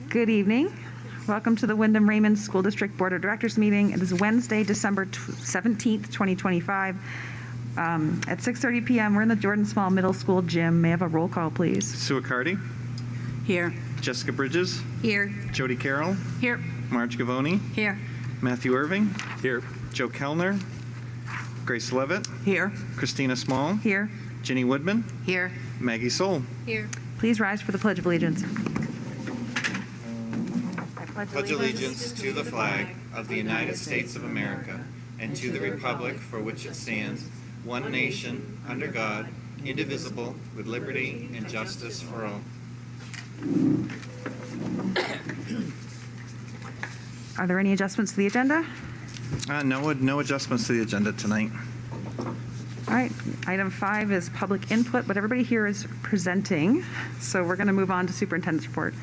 Good evening. Welcome to the Wyndham Raymond School District Board of Directors meeting. It is Wednesday, December 17th, 2025 at 6:30 p.m. We're in the Jordan Small Middle School gym. May I have a roll call, please? Sue Accardi. Here. Jessica Bridges. Here. Jody Carroll. Here. Marge Gavoni. Here. Matthew Irving. Here. Joe Kellner. Grace Levitt. Here. Christina Small. Here. Ginny Woodman. Here. Maggie Soul. Here. Please rise for the Pledge of Allegiance. I pledge allegiance to the flag of the United States of America and to the republic for which it stands, one nation, under God, indivisible, with liberty and justice for all. Are there any adjustments to the agenda? No adjustments to the agenda tonight. All right, item 5 is public input, but everybody here is presenting, so we're going to move on to superintendent's report.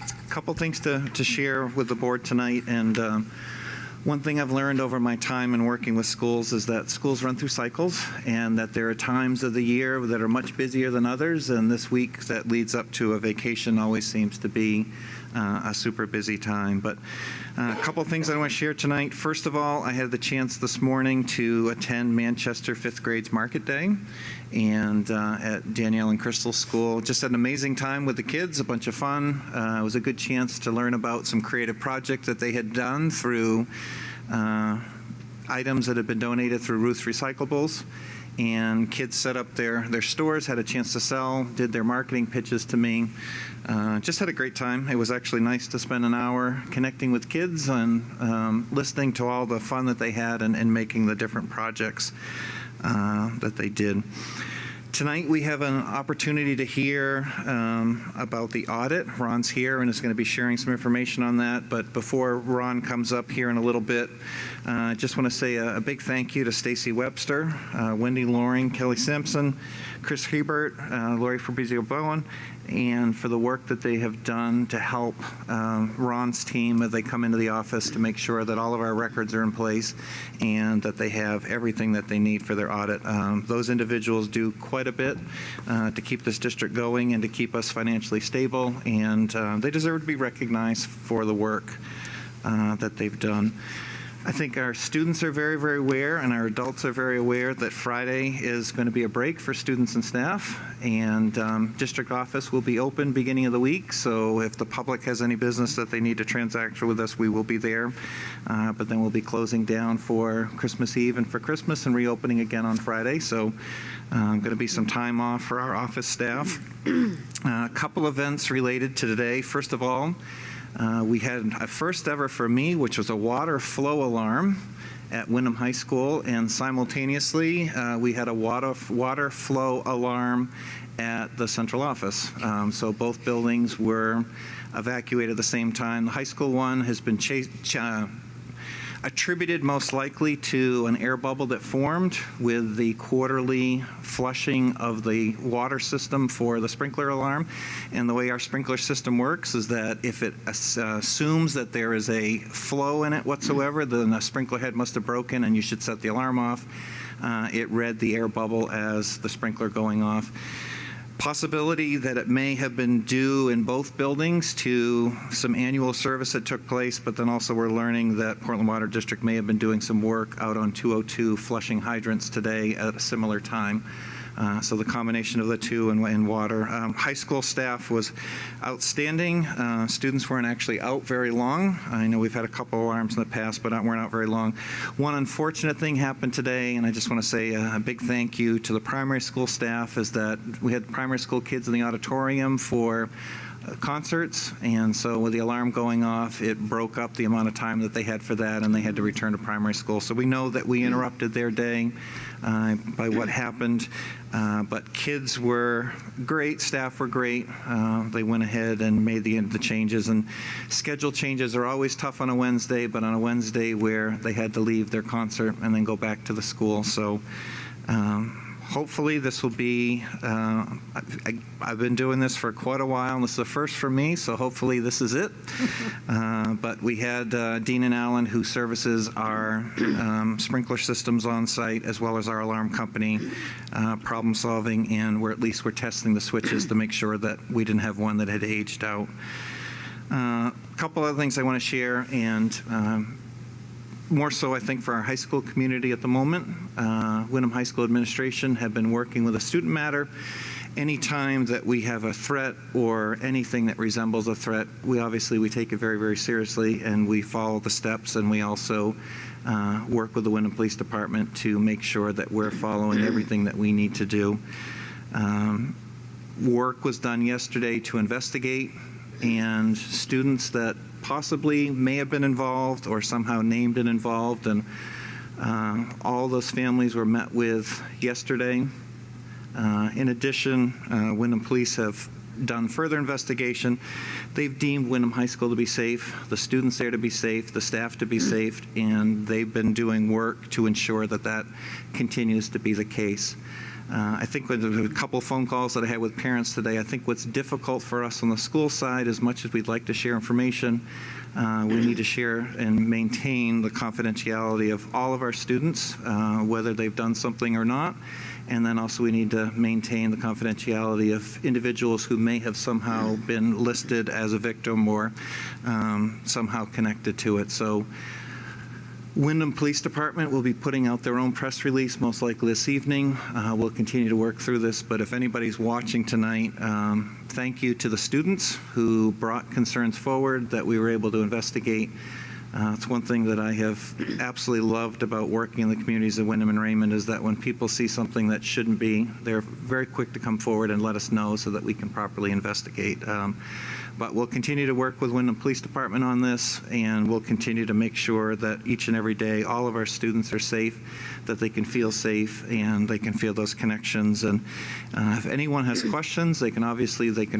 A couple things to share with the board tonight, and one thing I've learned over my time in working with schools is that schools run through cycles, and that there are times of the year that are much busier than others, and this week that leads up to a vacation always seems to be a super busy time. But a couple of things I want to share tonight. First of all, I had the chance this morning to attend Manchester 5th Grade's Market Day and at Danielle and Crystal's school. Just had an amazing time with the kids, a bunch of fun. It was a good chance to learn about some creative projects that they had done through items that had been donated through Ruth's Recyclables. And kids set up their stores, had a chance to sell, did their marketing pitches to me. Just had a great time. It was actually nice to spend an hour connecting with kids and listening to all the fun that they had and making the different projects that they did. Tonight we have an opportunity to hear about the audit. Ron's here and is going to be sharing some information on that. But before Ron comes up here in a little bit, I just want to say a big thank you to Stacy Webster, Wendy Loring, Kelly Simpson, Chris Hebert, Lori Fabrizio-Bowen, and for the work that they have done to help Ron's team as they come into the office to make sure that all of our records are in place and that they have everything that they need for their audit. Those individuals do quite a bit to keep this district going and to keep us financially stable, and they deserve to be recognized for the work that they've done. I think our students are very, very aware, and our adults are very aware that Friday is going to be a break for students and staff, and district office will be open beginning of the week, so if the public has any business that they need to transact with us, we will be there. But then we'll be closing down for Christmas Eve and for Christmas and reopening again on Friday, so going to be some time off for our office staff. A couple events related to today. First of all, we had a first ever for me, which was a water flow alarm at Wyndham High School, and simultaneously we had a water flow alarm at the central office. So both buildings were evacuated at the same time. The high school one has been attributed most likely to an air bubble that formed with the quarterly flushing of the water system for the sprinkler alarm. And the way our sprinkler system works is that if it assumes that there is a flow in it whatsoever, then the sprinkler head must have broken and you should set the alarm off. It read the air bubble as the sprinkler going off. Possibility that it may have been due in both buildings to some annual service that took place, but then also we're learning that Portland Water District may have been doing some work out on 202 flushing hydrants today at a similar time. So the combination of the two and water. High school staff was outstanding. Students weren't actually out very long. I know we've had a couple alarms in the past, but weren't out very long. One unfortunate thing happened today, and I just want to say a big thank you to the primary school staff, is that we had primary school kids in the auditorium for concerts, and so with the alarm going off, it broke up the amount of time that they had for that, and they had to return to primary school. So we know that we interrupted their day by what happened, but kids were great, staff were great. They went ahead and made the changes, and schedule changes are always tough on a Wednesday, but on a Wednesday where they had to leave their concert and then go back to the school. So hopefully this will be, I've been doing this for quite a while, and this is the first for me, so hopefully this is it. But we had Dean and Allen, who services our sprinkler systems on site, as well as our alarm company, problem solving, and we're testing the switches to make sure that we didn't have one that had aged out. A couple other things I want to share, and more so, I think, for our high school community at the moment. Wyndham High School administration have been working with a student matter. Anytime that we have a threat or anything that resembles a threat, we take it very, very seriously, and we follow the steps, and we also work with the Wyndham Police Department to make sure that we're following everything that we need to do. Work was done yesterday to investigate, and students that possibly may have been involved or somehow named and involved, and all those families were met with yesterday. In addition, Wyndham Police have done further investigation. They've deemed Wyndham High School to be safe, the students there to be safe, the staff to be safe, and they've been doing work to ensure that that continues to be the case. I think with a couple phone calls that I had with parents today, I think what's difficult for us on the school side, as much as we'd like to share information, we need to share and maintain the confidentiality of all of our students, whether they've done something or not. And then also we need to maintain the confidentiality of individuals who may have somehow been listed as a victim or somehow connected to it. So Wyndham Police Department will be putting out their own press release most likely this evening. We'll continue to work through this, but if anybody's watching tonight, thank you to the students who brought concerns forward that we were able to investigate. It's one thing that I have absolutely loved about working in the communities of Wyndham and Raymond is that when people see something that shouldn't be, they're very quick to come forward and let us know so that we can properly investigate. But we'll continue to work with Wyndham Police Department on this, and we'll continue to make sure that each and every day all of our students are safe, that they can feel safe, and they can feel those connections. And if anyone has questions, they can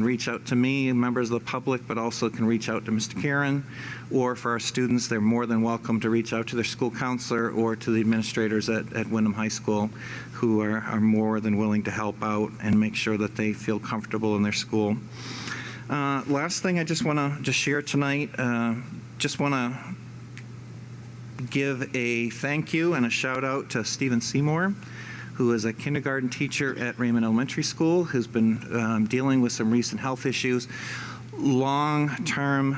reach out to me, members of the public, but also can reach out to Mr. Karen, or for our students, they're more than welcome to reach out to their school counselor or to the administrators at Wyndham High School, who are more than willing to help out and make sure that they feel comfortable in their school. Last thing I just want to share tonight, just want to give a thank you and a shout out to Stephen Seymour, who is a kindergarten teacher at Raymond Elementary School, who's been dealing with some recent health issues. Long-time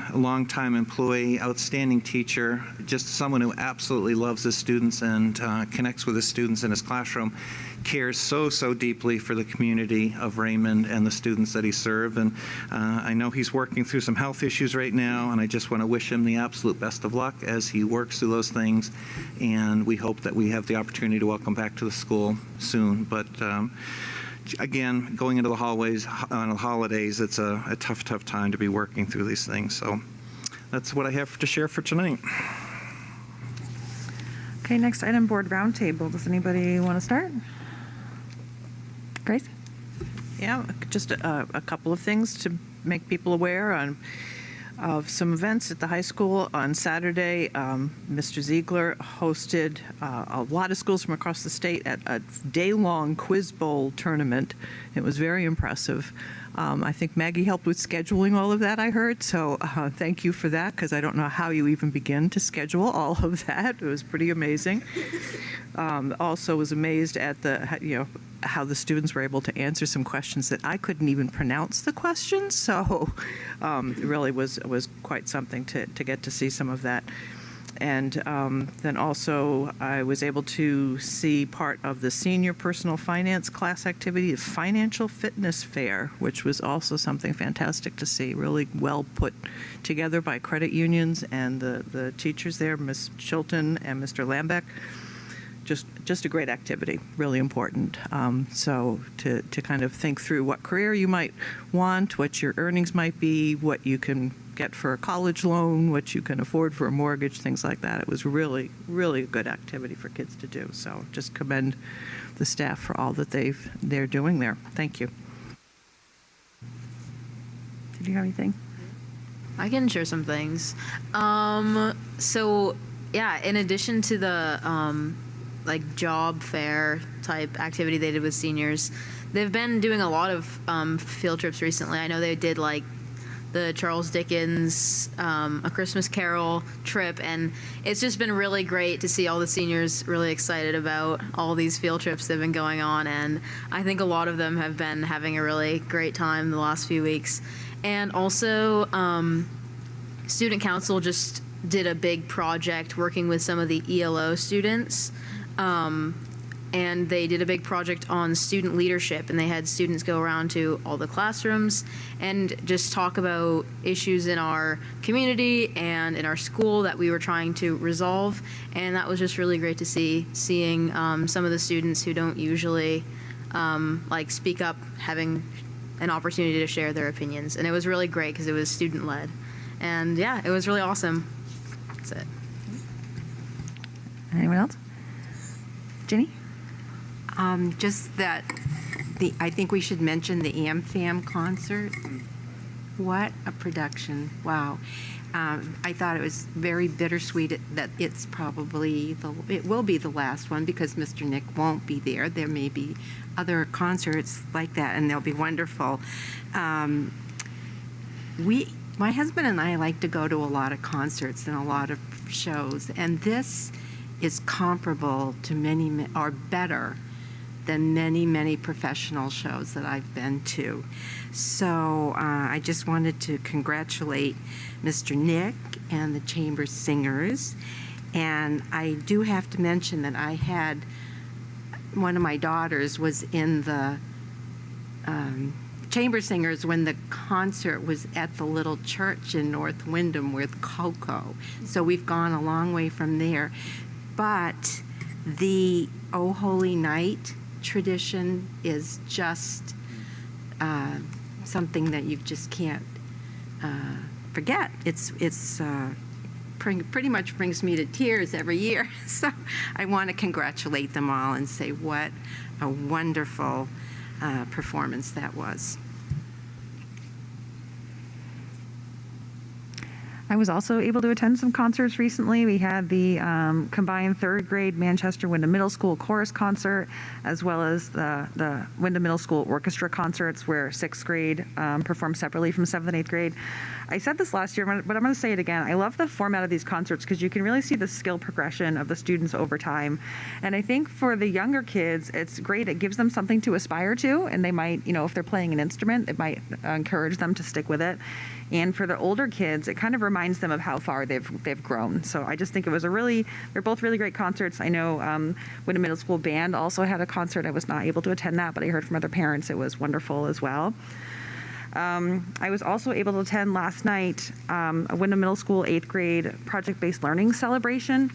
employee, outstanding teacher, just someone who absolutely loves his students and connects with his students in his classroom, cares so deeply for the community of Raymond and the students that he serves. And I know he's working through some health issues right now, and I just want to wish him the absolute best of luck as he works through those things. And we hope that we have the opportunity to welcome back to the school soon. But again, going into the hallways on the holidays, it's a tough time to be working through these things. So that's what I have to share for tonight. Okay, next item, board roundtable. Does anybody want to start? Grace? Yeah, just a couple of things to make people aware of some events at the high school. On Saturday, Mr. Ziegler hosted a lot of schools from across the state at a day-long quiz bowl tournament. It was very impressive. I think Maggie helped with scheduling all of that, I heard, so thank you for that, because I don't know how you even begin to schedule all of that. It was pretty amazing. Also was amazed at how the students were able to answer some questions that I couldn't even pronounce the questions, so it really was quite something to get to see some of that. And then also I was able to see part of the senior personal finance class activity, the financial fitness fair, which was also something fantastic to see, really well put together by credit unions and the teachers there, Ms. Chilton and Mr. Lambeck. Just a great activity, really important. So to kind of think through what career you might want, what your earnings might be, what you can get for a college loan, what you can afford for a mortgage, things like that. It was really a good activity for kids to do. So just commend the staff for all that they're doing there. Thank you. Did you have anything? I can share some things. So yeah, in addition to the job fair type activity they did with seniors, they've been doing a lot of field trips recently. I know they did the Charles Dickens A Christmas Carol trip, and it's just been really great to see all the seniors really excited about all these field trips that have been going on, and I think a lot of them have been having a really great time the last few weeks. And also student council just did a big project working with some of the ELO students. And they did a big project on student leadership, and they had students go around to all the classrooms and just talk about issues in our community and in our school that we were trying to resolve. And that was just really great to see, seeing some of the students who don't usually like speak up, having an opportunity to share their opinions. And it was really great because it was student led. And yeah, it was really awesome. That's it. Anyone else? Ginny? Just that I think we should mention the AmFam concert. What a production. Wow. I thought it was very bittersweet that it will be the last one because Mr. Nick won't be there. There may be other concerts like that, and they'll be wonderful. My husband and I like to go to a lot of concerts and a lot of shows, and this is comparable to many, or better than many professional shows that I've been to. So I just wanted to congratulate Mr. Nick and the Chamber Singers. And I do have to mention that I had, one of my daughters was in the Chamber Singers when the concert was at the little church in North Windham with Coco. So we've gone a long way from there. But the Oh Holy Night tradition is just something that you just can't forget. It's pretty much brings me to tears every year. So I want to congratulate them all and say what a wonderful performance that was. I was also able to attend some concerts recently. We had the combined third grade Manchester Wyndham Middle School chorus concert, as well as the Wyndham Middle School orchestra concerts where sixth grade performed separately from seventh and eighth grade. I said this last year, but I'm going to say it again. I love the format of these concerts because you can really see the skill progression of the students over time. And I think for the younger kids, it's great. It gives them something to aspire to, and they might, if they're playing an instrument, it might encourage them to stick with it. And for the older kids, it kind of reminds them of how far they've grown. So I just think they're both really great concerts. I know Wyndham Middle School Band also had a concert. I was not able to attend that, but I heard from other parents it was wonderful as well. I was also able to attend last night a Wyndham Middle School 8th grade project-based learning celebration.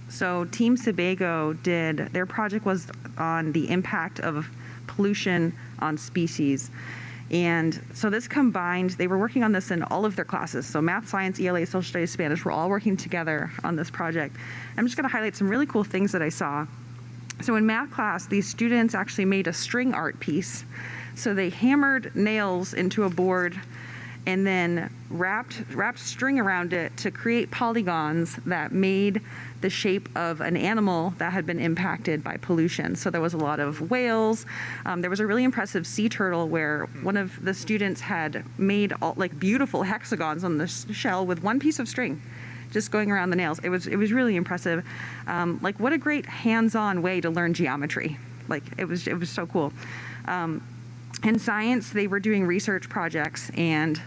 So Team Sebago their project was on the impact of pollution on species. And so this combined, they were working on this in all of their classes. So math, science, ELA, social studies, Spanish, were all working together on this project. I'm just going to highlight some really cool things that I saw. So in math class, these students actually made a string art piece. So they hammered nails into a board and then wrapped string around it to create polygons that made the shape of an animal that had been impacted by pollution. So there was a lot of whales. There was a really impressive sea turtle where one of the students had made beautiful hexagons on the shell with one piece of string, just going around the nails. It was really impressive. What a great hands-on way to learn geometry. It was so cool. In science, they were doing research projects, and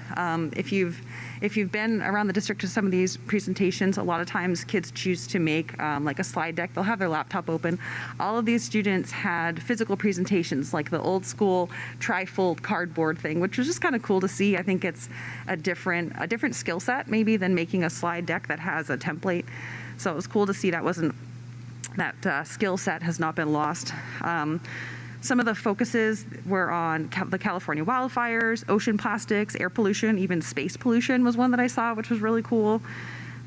if you've been around the district to some of these presentations, a lot of times kids choose to make a slide deck. They'll have their laptop open. All of these students had physical presentations, like the old school tri-fold cardboard thing, which was just kind of cool to see. I think it's a different skill set maybe than making a slide deck that has a template. So it was cool to see that skill set has not been lost. Some of the focuses were on the California wildfires, ocean plastics, air pollution, even space pollution was one that I saw, which was really cool.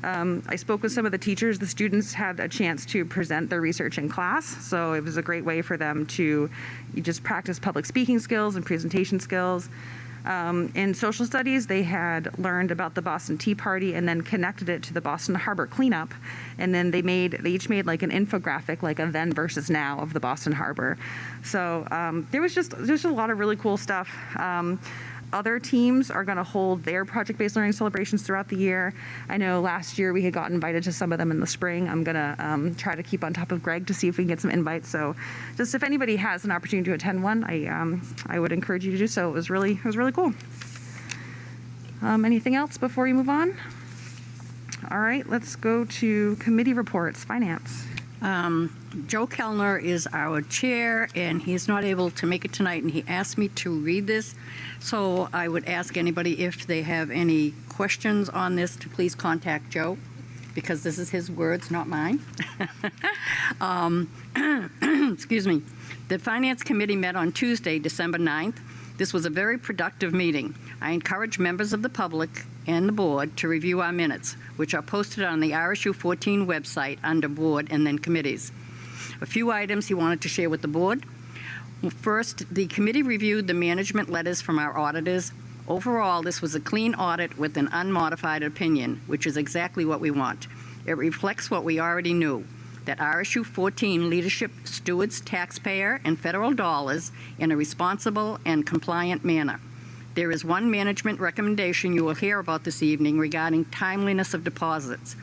I spoke with some of the teachers. The students had a chance to present their research in class, so it was a great way for them to just practice public speaking skills and presentation skills. In social studies, they had learned about the Boston Tea Party and then connected it to the Boston Harbor cleanup. And then they each made an infographic, like a then versus now of the Boston Harbor. So there was just a lot of really cool stuff. Other teams are going to hold their project-based learning celebrations throughout the year. I know last year we had got invited to some of them in the spring. I'm going to try to keep on top of Greg to see if we can get some invites. So just if anybody has an opportunity to attend one, I would encourage you to do so. It was really cool. Anything else before we move on? All right, let's go to committee reports. Finance. Joe Kellner is our chair, and he's not able to make it tonight, and he asked me to read this. So I would ask anybody if they have any questions on this to please contact Joe, because this is his words, not mine. Excuse me. The Finance Committee met on Tuesday, December 9th. This was a very productive meeting. I encourage members of the public and the board to review our minutes, which are posted on the RSU 14 website under board and then committees. A few items he wanted to share with the board. First, the committee reviewed the management letters from our auditors. Overall, this was a clean audit with an unmodified opinion, which is exactly what we want. It reflects what we already knew, that RSU 14 leadership stewards taxpayer and federal dollars in a responsible and compliant manner. There is one management recommendation you will hear about this evening regarding timeliness of deposits.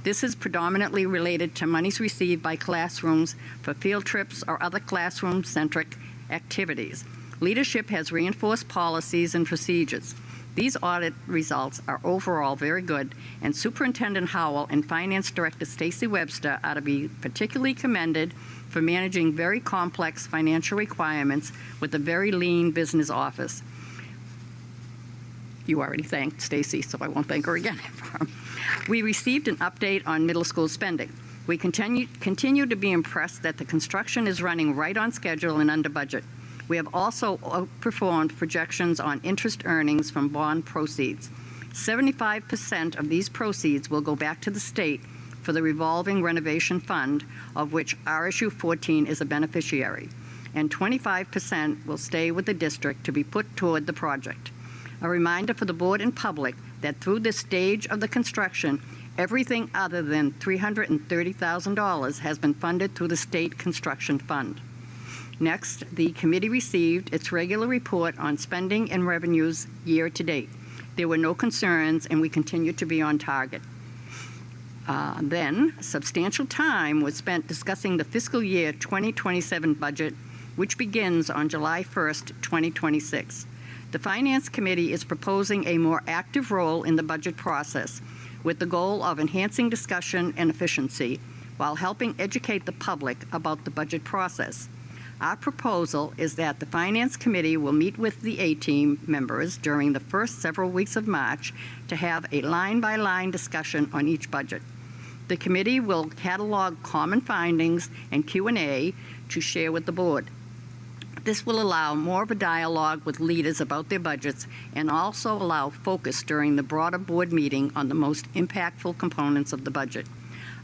This is predominantly related to monies received by classrooms for field trips or other classroom-centric activities. Leadership has reinforced policies and procedures. These audit results are overall very good, and Superintendent Howell and Finance Director Stacy Webster are to be particularly commended for managing very complex financial requirements with a very lean business office. You already thanked Stacy, so I won't thank her again. We received an update on middle school spending. We continue to be impressed that the construction is running right on schedule and under budget. We have also outperformed projections on interest earnings from bond proceeds. 75% of these proceeds will go back to the state for the revolving renovation fund, of which RSU 14 is a beneficiary, and 25% will stay with the district to be put toward the project. A reminder for the board and public that through this stage of the construction, everything other than $330,000 has been funded through the state construction fund. Next, the committee received its regular report on spending and revenues year to date. There were no concerns, and we continue to be on target. Then, substantial time was spent discussing the fiscal year 2027 budget, which begins on July 1st, 2026. The Finance Committee is proposing a more active role in the budget process, with the goal of enhancing discussion and efficiency while helping educate the public about the budget process. Our proposal is that the Finance Committee will meet with the A-Team members during the first several weeks of March to have a line-by-line discussion on each budget. The committee will catalog common findings and Q&A to share with the board. This will allow more of a dialogue with leaders about their budgets and also allow focus during the broader board meeting on the most impactful components of the budget.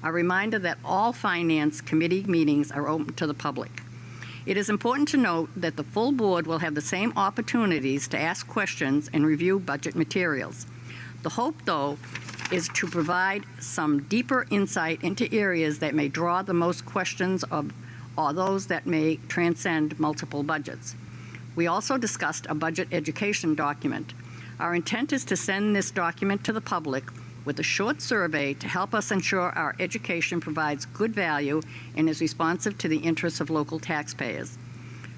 A reminder that all Finance Committee meetings are open to the public. It is important to note that the full board will have the same opportunities to ask questions and review budget materials. The hope, though, is to provide some deeper insight into areas that may draw the most questions or those that may transcend multiple budgets. We also discussed a budget education document. Our intent is to send this document to the public with a short survey to help us ensure our education provides good value and is responsive to the interests of local taxpayers.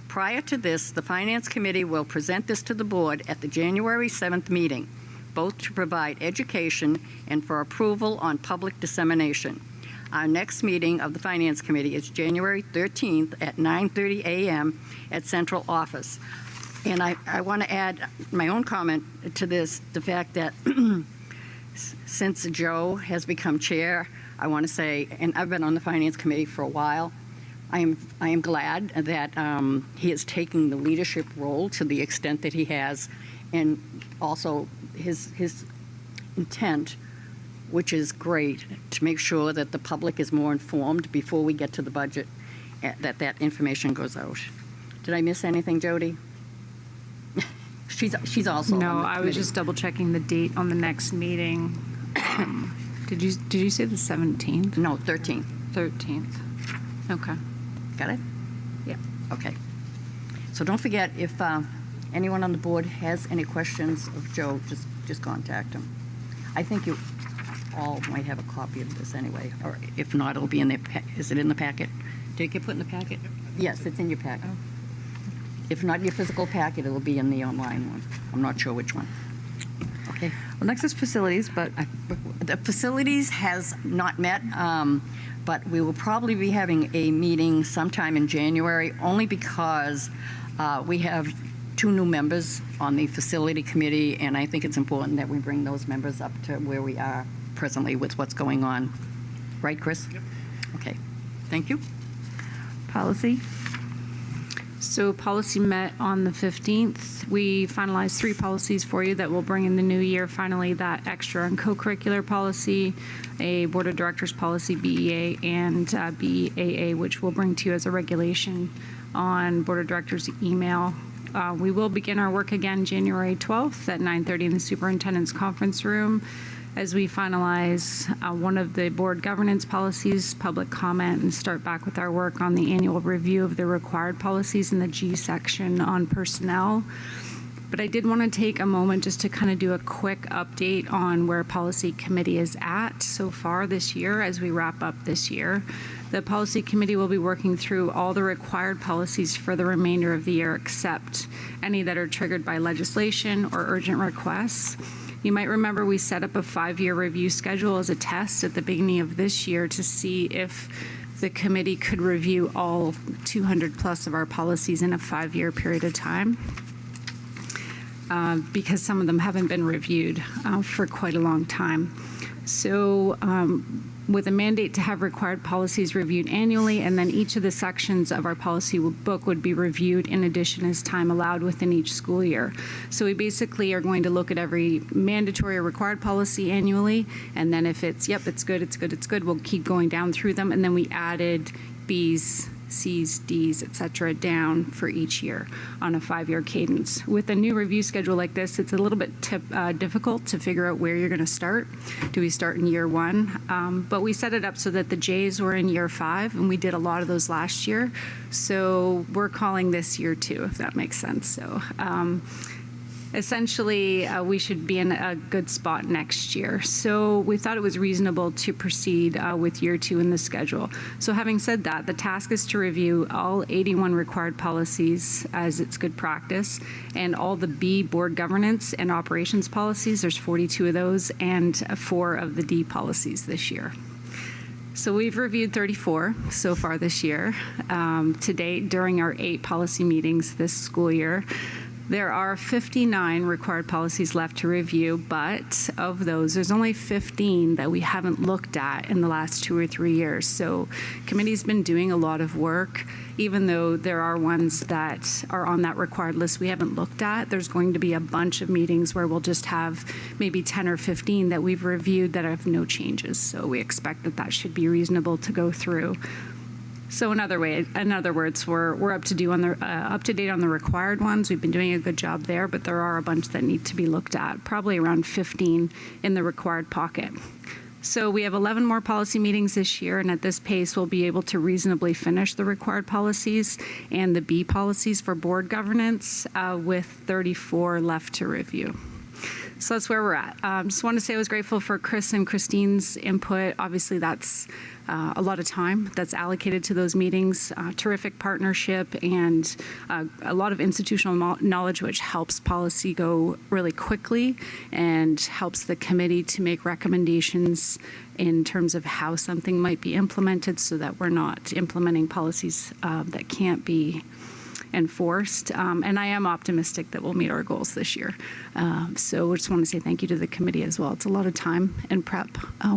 Prior to this, the Finance Committee will present this to the board at the January 7th meeting, both to provide education and for approval on public dissemination. Our next meeting of the Finance Committee is January 13th at 9:30 a.m. at Central Office. And I want to add my own comment to this, the fact that since Joe has become chair, I want to say, and I've been on the Finance Committee for a while, I am glad that he is taking the leadership role to the extent that he has, and also his intent, which is great, to make sure that the public is more informed before we get to the budget, that information goes out. Did I miss anything, Jody? She's also on the No, I was committee. just double checking the date on the next meeting. Did you say the 17th? No, 13th. 13th. Okay. Got it? Yeah. Okay. So don't forget, if anyone on the board has any questions of Joe, just contact him. I think you all might have a copy of this anyway, or if not, it'll be in there. Is it in the packet? Did it get put in the packet? Yes, it's in your packet. If not in your physical packet, it'll be in the online one. I'm not sure which one. Okay. Well, next is facilities, but The facilities has not met, but we will probably be having a meeting sometime in January, only because we have 2 new members on the facility committee, and I think it's important that we bring those members up to where we are presently with what's going on. Right, Chris? Yep. Okay. Thank you. policy. So policy met on the 15th. We finalized 3 policies for you that will bring in the new year. Finally, that extra and co-curricular policy, a board of directors policy, BEA, and BAA, which we'll bring to you as a regulation on board of directors email. We will begin our work again January 12th at 9:30 in the superintendent's conference room as we finalize one of the board governance policies, public comment, and start back with our work on the annual review of the required policies in the G section on personnel. But I did want to take a moment just to kind of do a quick update on where policy committee is at so far this year as we wrap up this year. The policy committee will be working through all the required policies for the remainder of the year, except any that are triggered by legislation or urgent requests. You might remember we set up a 5-year review schedule as a test at the beginning of this year to see if the committee could review all 200 plus of our policies in a 5-year period of time. Because some of them haven't been reviewed for quite a long time. So with a mandate to have required policies reviewed annually, and then each of the sections of our policy book would be reviewed in addition as time allowed within each school year. So we basically are going to look at every mandatory or required policy annually, and then if it's, yep, it's good, it's good, it's good, we'll keep going down through them, and then we added B's, C's, D's, et cetera, down for each year on a 5-year cadence. With a new review schedule like this, it's a little bit difficult to figure out where you're going to start. Do we start in year 1? But we set it up so that the J's were in year 5, and we did a lot of those last year. So we're calling this year 2, if that makes sense. So essentially, we should be in a good spot next year. So we thought it was reasonable to proceed with year 2 in the schedule. So having said that, the task is to review all 81 required policies as it's good practice, and all the B board governance and operations policies, there's 42 of those, and 4 of the D policies this year. So we've reviewed 34 so far this year. To date, during our 8 policy meetings this school year, there are 59 required policies left to review, but of those, there's only 15 that we haven't looked at in the last 2 or 3 years. So committee's been doing a lot of work. Even though there are ones that are on that required list we haven't looked at, there's going to be a bunch of meetings where we'll just have maybe 10 or 15 that we've reviewed that have no changes. So we expect that that should be reasonable to go through. So in other words, we're up to date on the required ones. We've been doing a good job there, but there are a bunch that need to be looked at, probably around 15 in the required pocket. So we have 11 more policy meetings this year, and at this pace, we'll be able to reasonably finish the required policies and the B policies for board governance with 34 left to review. So that's where we're at. Just want to say I was grateful for Chris and Christine's input. Obviously, that's a lot of time that's allocated to those meetings, terrific partnership, and a lot of institutional knowledge, which helps policy go really quickly and helps the committee to make recommendations in terms of how something might be implemented so that we're not implementing policies that can't be enforced. And I am optimistic that we'll meet our goals this year. So I just want to say thank you to the committee as well. It's a lot of time and prep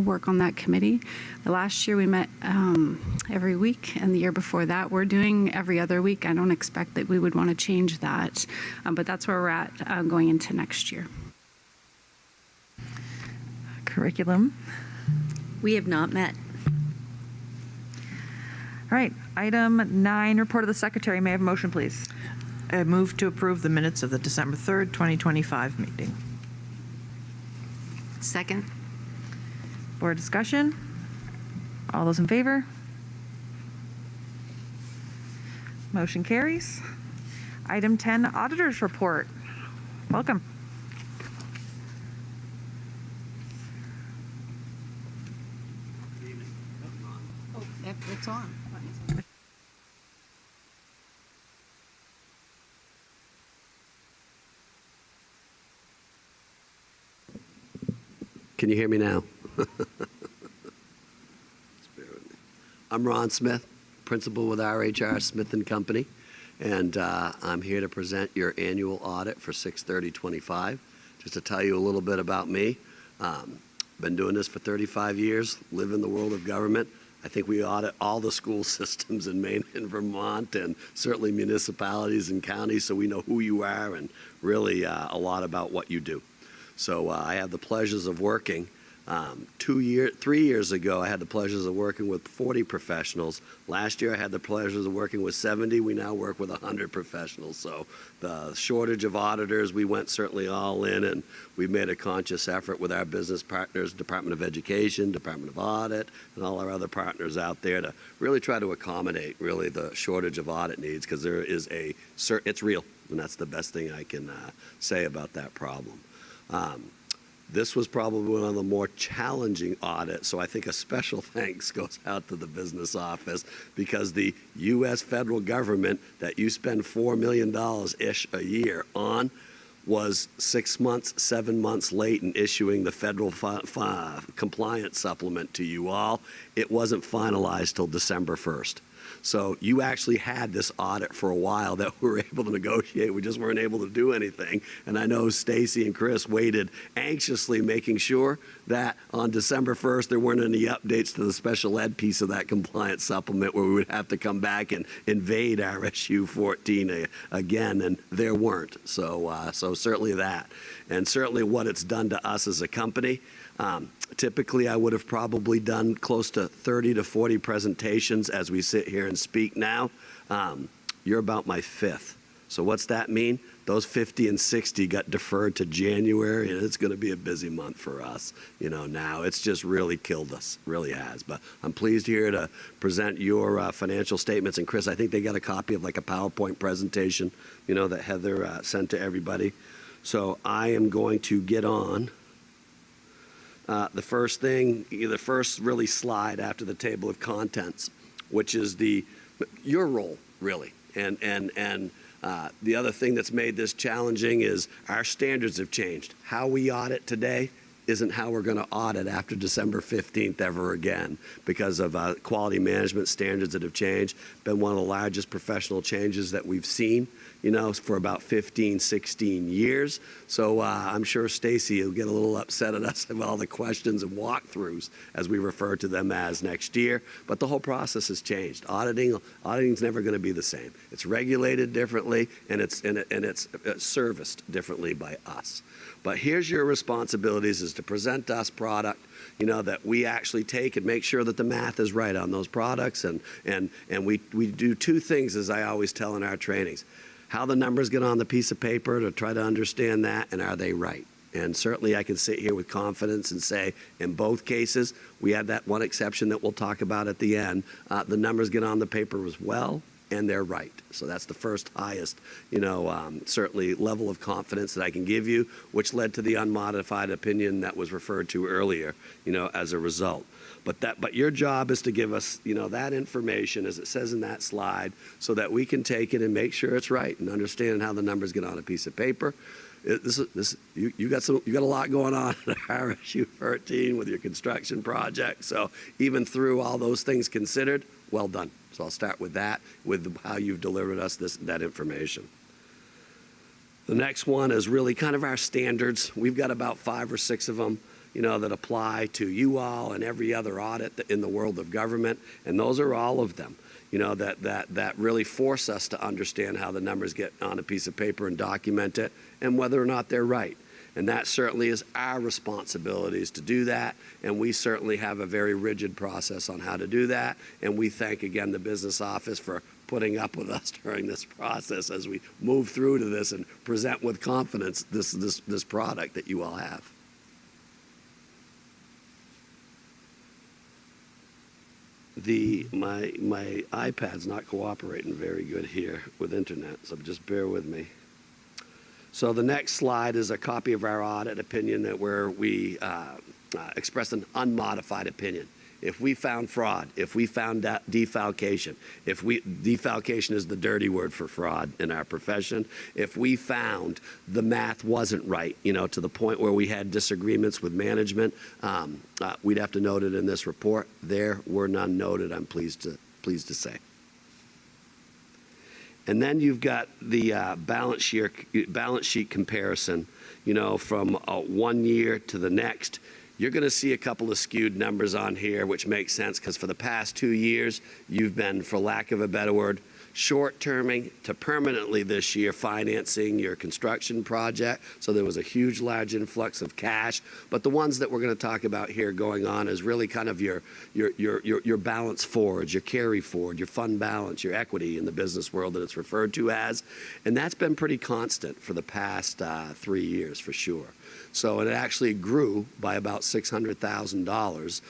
work on that committee. The last year we met every week, and the year before that we're doing every other week. I don't expect that we would want to change that, but that's where we're at going into next year. Curriculum. We have not met. All right, item 9, report of the secretary. May I have a motion, please? I move to approve the minutes of the December 3rd, 2025 meeting. Second. Board discussion? All those in favor? Motion carries. Item 10, auditor's report. Welcome. Oh, it's on. Can you hear me now? Just bear with me. I'm Ron Smith, principal with RHR Smith & Company, and I'm here to present your annual audit for 6/30/25. Just to tell you a little bit about me, been doing this for 35 years, live in the world of government. I think we audit all the school systems in Maine and Vermont, and certainly municipalities and counties, so we know who you are and really a lot about what you do. So I have the pleasures of working. 3 years ago, I had the pleasures of working with 40 professionals. Last year, I had the pleasures of working with 70. We now work with 100 professionals. So the shortage of auditors, we went certainly all in, and we've made a conscious effort with our business partners, Department of Education, Department of Audit, and all our other partners out there to really try to accommodate really the shortage of audit needs, because there is it's real, and that's the best thing I can say about that problem. This was probably one of the more challenging audits, so I think a special thanks goes out to the business office, because the U.S. federal government that you spend $4 million-ish a year on was 6 months, 7 months late in issuing the federal compliance supplement to you all. It wasn't finalized till December 1st. So you actually had this audit for a while that we were able to negotiate. We just weren't able to do anything. And I know Stacy and Chris waited anxiously, making sure that on December 1st there weren't any updates to the special ed piece of that compliance supplement, where we would have to come back and invade RSU 14 again, and there weren't. So certainly that. And certainly what it's done to us as a company. Typically, I would have probably done close to 30 to 40 presentations as we sit here and speak now. You're about my fifth. So what's that mean? Those 50 and 60 got deferred to January, and it's going to be a busy month for us. Now it's just really killed us, really has. But I'm pleased here to present your financial statements. And Chris, I think they got a copy of like a PowerPoint presentation, that Heather sent to everybody. So I am going to get on. The first really slide after the table of contents, which is your role, really. And the other thing that's made this challenging is our standards have changed. How we audit today isn't how we're going to audit after December 15th ever again, because of quality management standards that have changed. Been one of the largest professional changes that we've seen, for about 15, 16 years. So I'm sure Stacy will get a little upset at us about all the questions and walkthroughs, as we refer to them as, next year. But the whole process has changed. Auditing's never going to be the same. It's regulated differently, and it's serviced differently by us. But here's your responsibilities: is to present us product, that we actually take and make sure that the math is right on those products. And we do two things, as I always tell in our trainings: how the numbers get on the piece of paper, to try to understand that, and are they right? And certainly I can sit here with confidence and say, in both cases, we had that one exception that we'll talk about at the end. The numbers get on the paper as well, and they're right. So that's the first highest, certainly level of confidence that I can give you, which led to the unmodified opinion that was referred to earlier, as a result. But your job is to give us, that information, as it says in that slide, so that we can take it and make sure it's right and understand how the numbers get on a piece of paper. You got a lot going on at RSU 13 with your construction project. So even through all those things considered, well done. So I'll start with that, with how you've delivered us that information. The next one is really kind of our standards. We've got about 5 or 6 of them, that apply to you all and every other audit in the world of government. And those are all of them, that really force us to understand how the numbers get on a piece of paper and document it, and whether or not they're right. And that certainly is our responsibilities to do that. And we certainly have a very rigid process on how to do that. And we thank, again, the business office for putting up with us during this process as we move through to this and present with confidence this product that you all have. My iPad's not cooperating very good here with internet, so just bear with me. So the next slide is a copy of our audit opinion, where we express an unmodified opinion. If we found fraud, if we found defalcation, defalcation is the dirty word for fraud in our profession, if we found the math wasn't right, to the point where we had disagreements with management, we'd have to note it in this report. There were none noted, I'm pleased to say. And then you've got the balance sheet comparison, from 1 year to the next. You're going to see a couple of skewed numbers on here, which makes sense because for the past 2 years, you've been, for lack of a better word, short-terming to permanently this year financing your construction project. So there was a huge, large influx of cash. But the ones that we're going to talk about here going on is really kind of your balance forward, your carry forward, your fund balance, your equity in the business world that it's referred to as. And that's been pretty constant for the past 3 years for sure. So it actually grew by about $600,000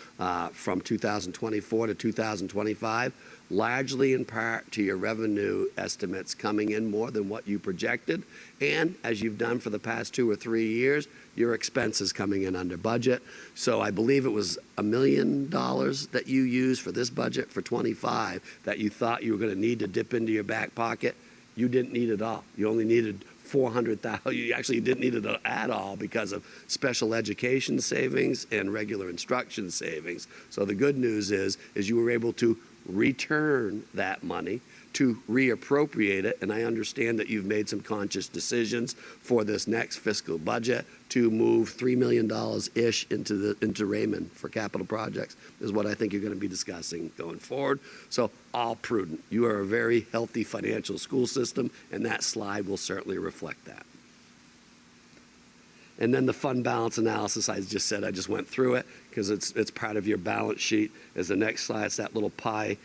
from 2024 to 2025, largely in part to your revenue estimates coming in more than what you projected. And as you've done for the past 2 or 3 years, your expenses coming in under budget. So I believe it was $1 million that you used for this budget for 25 that you thought you were going to need to dip into your back pocket. You didn't need it all. You only needed $400,000. You actually didn't need it at all because of special education savings and regular instruction savings. So the good news is you were able to return that money, to reappropriate it, and I understand that you've made some conscious decisions for this next fiscal budget to move $3 million-ish into Raymond for capital projects, is what I think you're going to be discussing going forward. So all prudent. You are a very healthy financial school system, and that slide will certainly reflect that. And then the fund balance analysis, I just went through it because it's part of your balance sheet. As the next slide, it's that little pie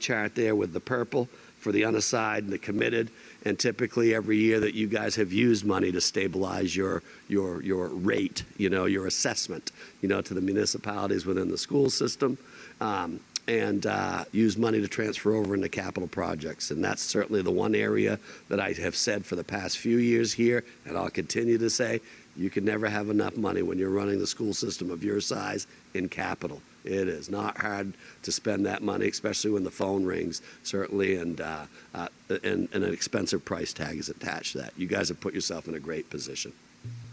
chart there with the purple for the unassigned and the committed. And typically every year that you guys have used money to stabilize your rate, your assessment, to the municipalities within the school system. And use money to transfer over into capital projects. And that's certainly the one area that I have said for the past few years here, and I'll continue to say, you can never have enough money when you're running the school system of your size in capital. It is not hard to spend that money, especially when the phone rings, certainly, and an expensive price tag is attached to that. You guys have put yourself in a great position.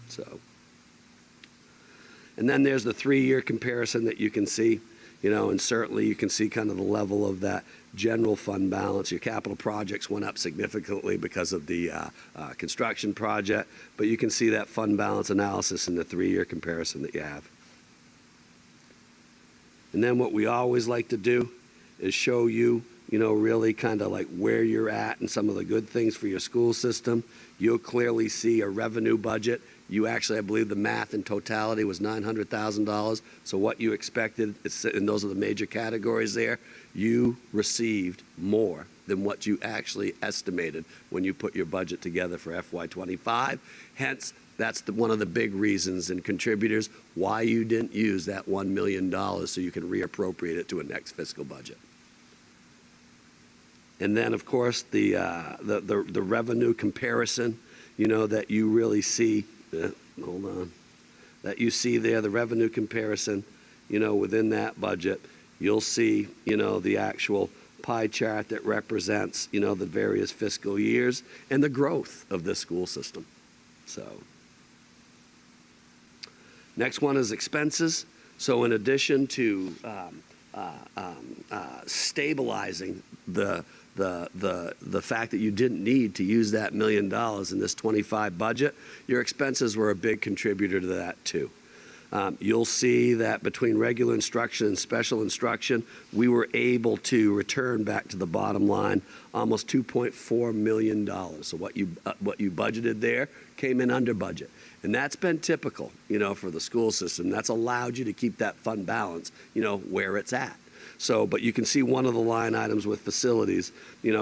So, and then there's the 3-year comparison that you can see. And certainly you can see kind of the level of that general fund balance. Your capital projects went up significantly because of the construction project, but you can see that fund balance analysis in the 3-year comparison that you have. And then what we always like to do is show you, really kind of like where you're at and some of the good things for your school system. You'll clearly see a revenue budget. You actually, I believe the math in totality was $900,000. So what you expected, and those are the major categories there, you received more than what you actually estimated when you put your budget together for FY25. Hence, that's one of the big reasons and contributors why you didn't use that $1 million so you can reappropriate it to a next fiscal budget. And then, of course, the revenue comparison, that you really see. Hold on. That you see there, the revenue comparison, within that budget, you'll see, the actual pie chart that represents, the various fiscal years and the growth of this school system. So, next one is expenses. So in addition to stabilizing the fact that you didn't need to use that $1 million in this 25 budget, your expenses were a big contributor to that too. You'll see that between regular instruction and special instruction, we were able to return back to the bottom line almost $2.4 million. So what you budgeted there came in under budget. And that's been typical, for the school system. That's allowed you to keep that fund balance, where it's at. So, but you can see one of the line items with facilities,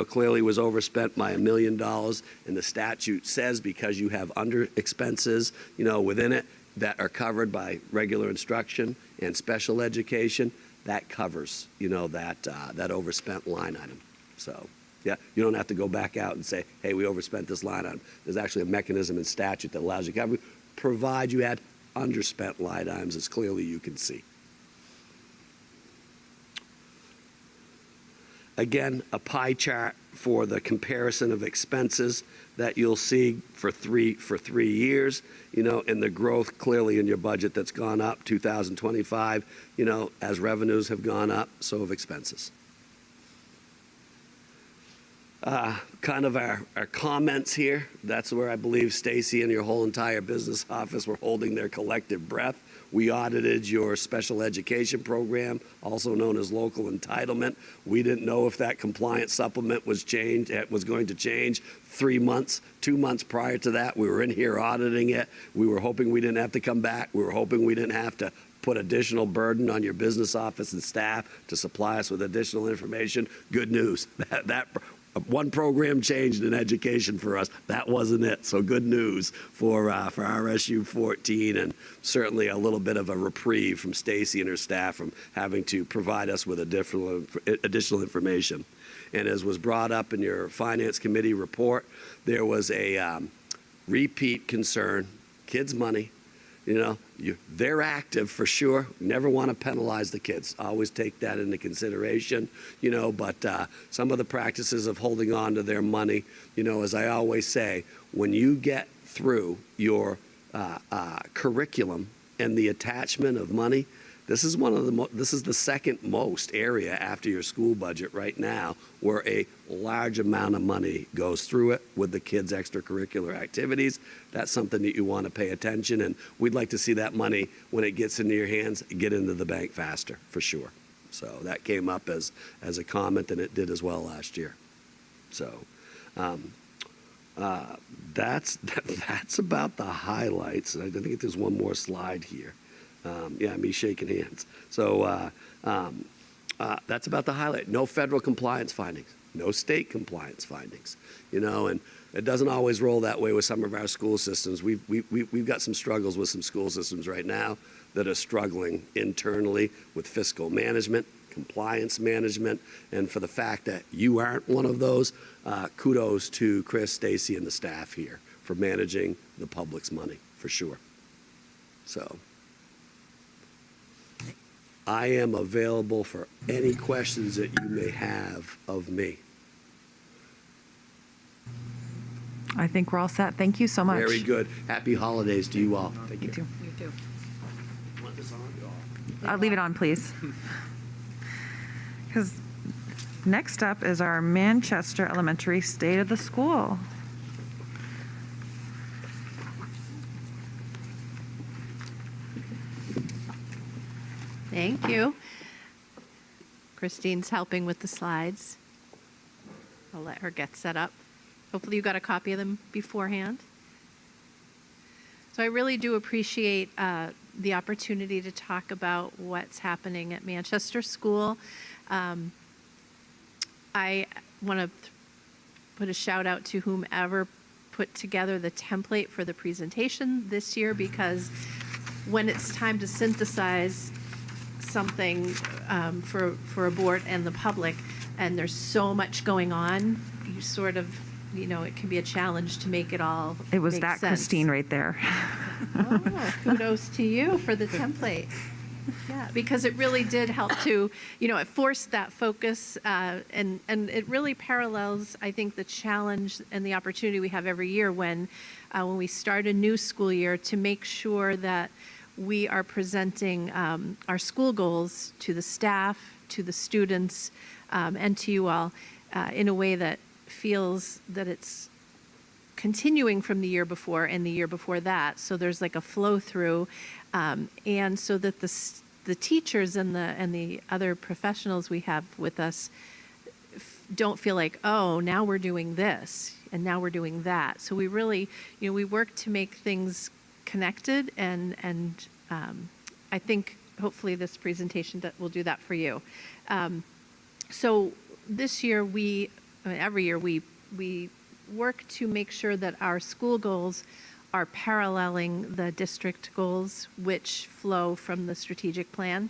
clearly was overspent by $1 million. And the statute says because you have under expenses, within it that are covered by regular instruction and special education, that covers, that overspent line item. So, yeah, you don't have to go back out and say, hey, we overspent this line item. There's actually a mechanism in statute that allows you to cover, provide you had underspent line items as clearly you can see. Again, a pie chart for the comparison of expenses that you'll see for 3 years, and the growth clearly in your budget that's gone up 2025, as revenues have gone up, so have expenses. Kind of our comments here. That's where I believe Stacy and your whole entire business office were holding their collective breath. We audited your special education program, also known as local entitlement. We didn't know if that compliance supplement was going to change 3 months, 2 months prior to that. We were in here auditing it. We were hoping we didn't have to come back. We were hoping we didn't have to put additional burden on your business office and staff to supply us with additional information. Good news. That one program changed in education for us. That wasn't it. So good news for RSU 14, and certainly a little bit of a reprieve from Stacy and her staff from having to provide us with additional information. And as was brought up in your Finance Committee report, there was a repeat concern, kids' money. They're active for sure. Never want to penalize the kids. Always take that into consideration, but some of the practices of holding on to their money, as I always say, when you get through your curriculum and the attachment of money, this is this is the second most area after your school budget right now where a large amount of money goes through it with the kids' extracurricular activities. That's something that you want to pay attention, and we'd like to see that money, when it gets into your hands, get into the bank faster, for sure. So that came up as a comment, and it did as well last year. So that's about the highlights. I think there's one more slide here. Me shaking hands. So that's about the highlight. No federal compliance findings, no state compliance findings, and it doesn't always roll that way with some of our school systems. We've got some struggles with some school systems right now that are struggling internally with fiscal management, compliance management, and for the fact that you aren't one of those, kudos to Chris, Stacy, and the staff here for managing the public's money, for sure. So I am available for any questions that you may have of me. I think we're all set. Thank you so much. Very good. Happy holidays to you all. Thank you. You too. You too. Want this on? I'll leave it on, please. Because next up is our Manchester Elementary State of the School. Thank you. Christine's helping with the slides. I'll let her get set up. Hopefully you got a copy of them beforehand. So I really do appreciate the opportunity to talk about what's happening at Manchester School. I want to put a shout out to whomever put together the template for the presentation this year, because when it's time to synthesize something for a board and the public, and there's so much going on, you sort of, it can be a challenge to make it all It was make that sense. Christine right there. Oh, kudos to you for the template. Yeah, because it really did help to, it forced that focus, and it really parallels, I think, the challenge and the opportunity we have every year when we start a new school year to make sure that we are presenting our school goals to the staff, to the students, and to you all in a way that feels that it's continuing from the year before and the year before that. So there's like a flow through, and so that the teachers and the other professionals we have with us don't feel like, oh, now we're doing this and now we're doing that. So we really, we work to make things connected, and I think hopefully this presentation will do that for you. So this year every year we work to make sure that our school goals are paralleling the district goals, which flow from the strategic plan.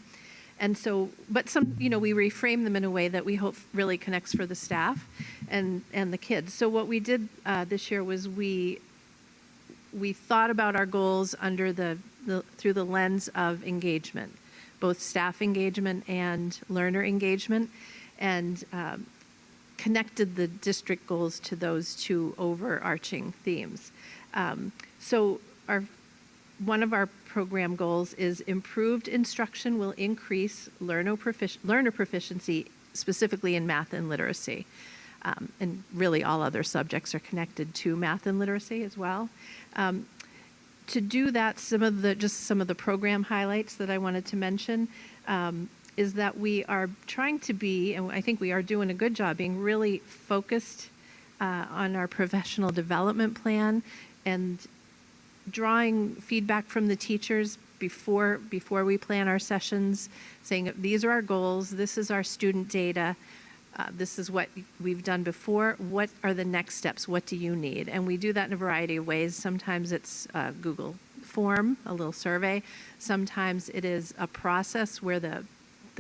And so, but we reframe them in a way that we hope really connects for the staff and the kids. So what we did this year was we thought about our goals under through the lens of engagement, both staff engagement and learner engagement. and connected the district goals to those two overarching themes. So one of our program goals is improved instruction will increase learner proficiency, specifically in math and literacy. And really all other subjects are connected to math and literacy as well. To do that, some of the program highlights that I wanted to mention is that we are trying to be, and I think we are doing a good job, being really focused on our professional development plan and drawing feedback from the teachers before we plan our sessions, saying these are our goals, this is our student data, this is what we've done before, what are the next steps, what do you need? And we do that in a variety of ways. Sometimes it's a Google form, a little survey. Sometimes it is a process where the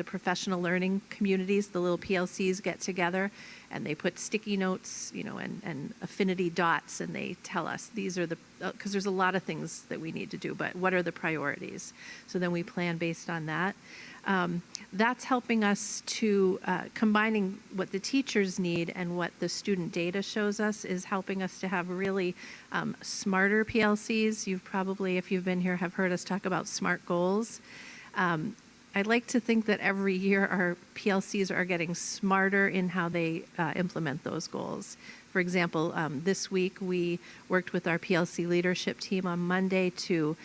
professional learning communities, the little PLCs, get together and they put sticky notes, and affinity dots, and they tell us these are because there's a lot of things that we need to do, but what are the priorities? So then we plan based on that. That's helping us to, combining what the teachers need and what the student data shows us, is helping us to have really smarter PLCs. You've probably, if you've been here, have heard us talk about SMART goals. I'd like to think that every year our PLCs are getting smarter in how they implement those goals. For example, this week we worked with our PLC leadership team on Monday to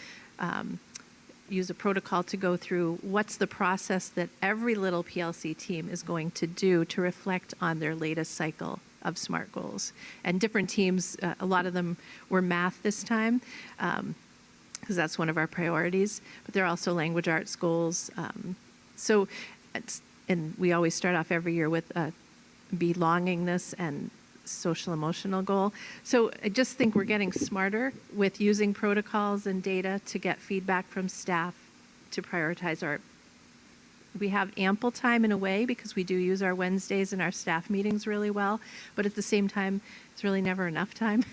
use a protocol to go through what's the process that every little PLC team is going to do to reflect on their latest cycle of SMART goals. And different teams, a lot of them were math this time, because that's one of our priorities, but there are also language arts goals. And we always start off every year with belongingness and social emotional goal. So I just think we're getting smarter with using protocols and data to get feedback from staff to prioritize we have ample time in a way because we do use our Wednesdays and our staff meetings really well, but at the same time, it's really never enough time.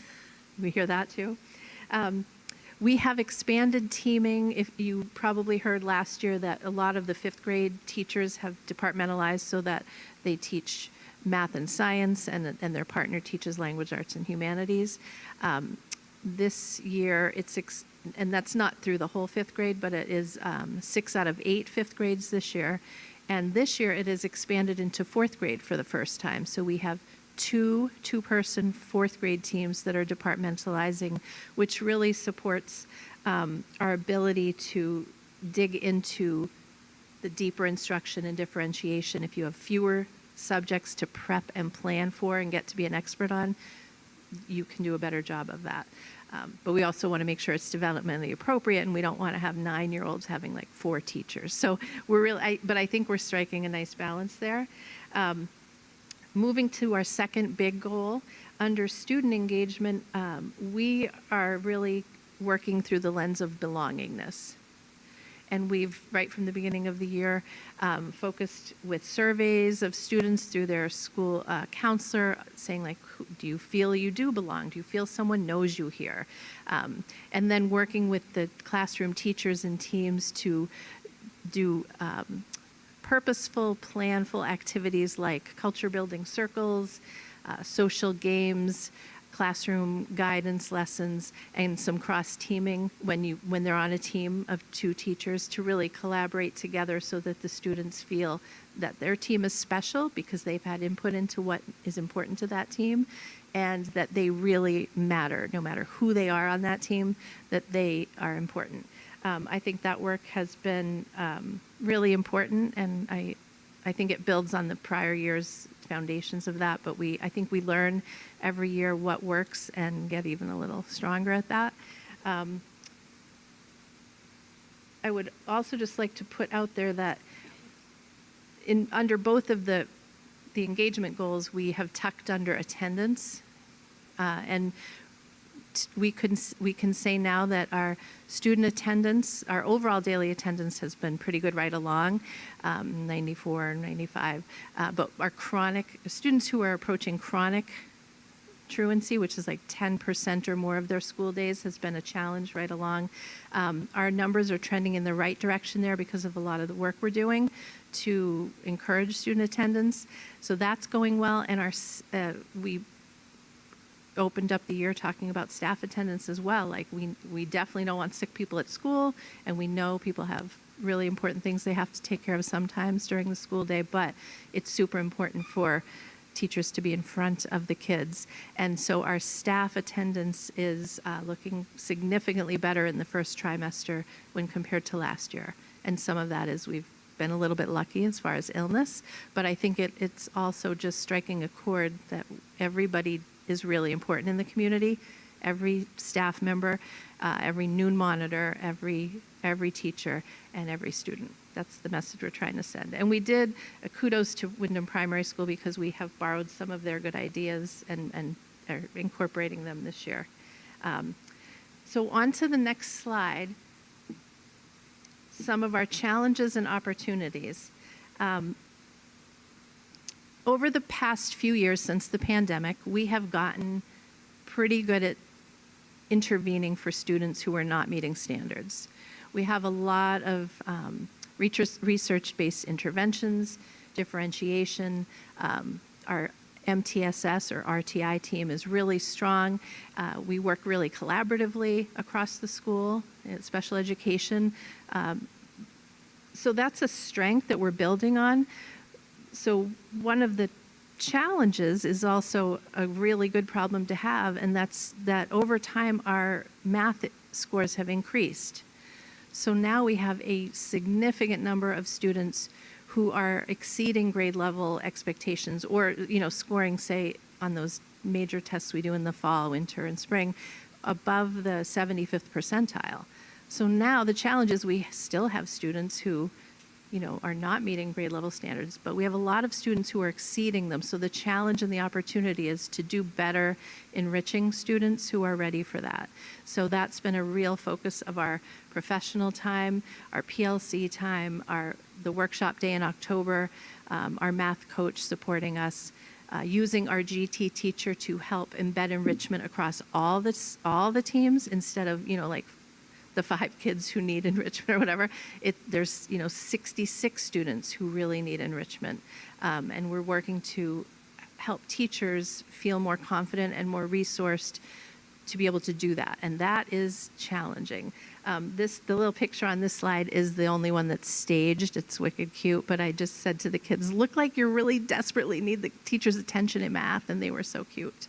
We hear that too. We have expanded teaming. If you probably heard last year that a lot of the 5th grade teachers have departmentalized so that they teach math and science, and their partner teaches language arts and humanities. This year, and that's not through the whole 5th grade, but it is 6 out of 8 5th grades this year. And this year, it is expanded into 4th grade for the first time. So we have two-person 4th grade teams that are departmentalizing, which really supports our ability to dig into the deeper instruction and differentiation. If you have fewer subjects to prep and plan for and get to be an expert on, you can do a better job of that. But we also want to make sure it's developmentally appropriate, and we don't want to have 9-year-olds having like 4 teachers. So but I think we're striking a nice balance there. Moving to our second big goal, under student engagement, we are really working through the lens of belongingness. And we've, right from the beginning of the year, focused with surveys of students through their school counselor, saying like, do you feel you do belong? Do you feel someone knows you here? And then working with the classroom teachers and teams to do purposeful, planful activities like culture building circles, social games, classroom guidance lessons, and some cross-teaming when they're on a team of 2 teachers to really collaborate together so that the students feel that their team is special because they've had input into what is important to that team, and that they really matter, no matter who they are on that team, that they are important. I think that work has been really important, and I think it builds on the prior year's foundations of that, but I think we learn every year what works and get even a little stronger at that. I would also just like to put out there that under both of the engagement goals, we have tucked under attendance, and we can say now that our student attendance, our overall daily attendance has been pretty good right along, 94, 95. But our students who are approaching chronic truancy, which is like 10% or more of their school days, has been a challenge right along. Our numbers are trending in the right direction there because of a lot of the work we're doing to encourage student attendance. So that's going well, and we opened up the year talking about staff attendance as well. Like we definitely don't want sick people at school, and we know people have really important things they have to take care of sometimes during the school day, but it's super important for teachers to be in front of the kids. And so our staff attendance is looking significantly better in the first trimester when compared to last year. And some of that is we've been a little bit lucky as far as illness, but I think it's also just striking a chord that everybody is really important in the community. Every staff member, every noon monitor, every teacher, and every student. That's the message we're trying to send. And we did a kudos to Wyndham Primary School because we have borrowed some of their good ideas and are incorporating them this year. So on to the next slide. Some of our challenges and opportunities. Over the past few years since the pandemic, we have gotten pretty good at intervening for students who are not meeting standards. We have a lot of research-based interventions, differentiation. Our MTSS or RTI team is really strong. We work really collaboratively across the school, special education. So that's a strength that we're building on. So one of the challenges is also a really good problem to have, and that's that over time our math scores have increased. So now we have a significant number of students who are exceeding grade level expectations, or scoring, say, on those major tests we do in the fall, winter, and spring, above the 75th percentile. So now the challenge is we still have students who are not meeting grade level standards, but we have a lot of students who are exceeding them. So the challenge and the opportunity is to do better enriching students who are ready for that. So that's been a real focus of our professional time, our PLC time, the workshop day in October, our math coach supporting us, using our GT teacher to help embed enrichment across all the teams instead of, like the 5 kids who need enrichment or whatever. There's 66 students who really need enrichment, and we're working to help teachers feel more confident and more resourced to be able to do that, and that is challenging. The little picture on this slide is the only one that's staged. It's wicked cute, but I just said to the kids, look like you really desperately need the teacher's attention in math, and they were so cute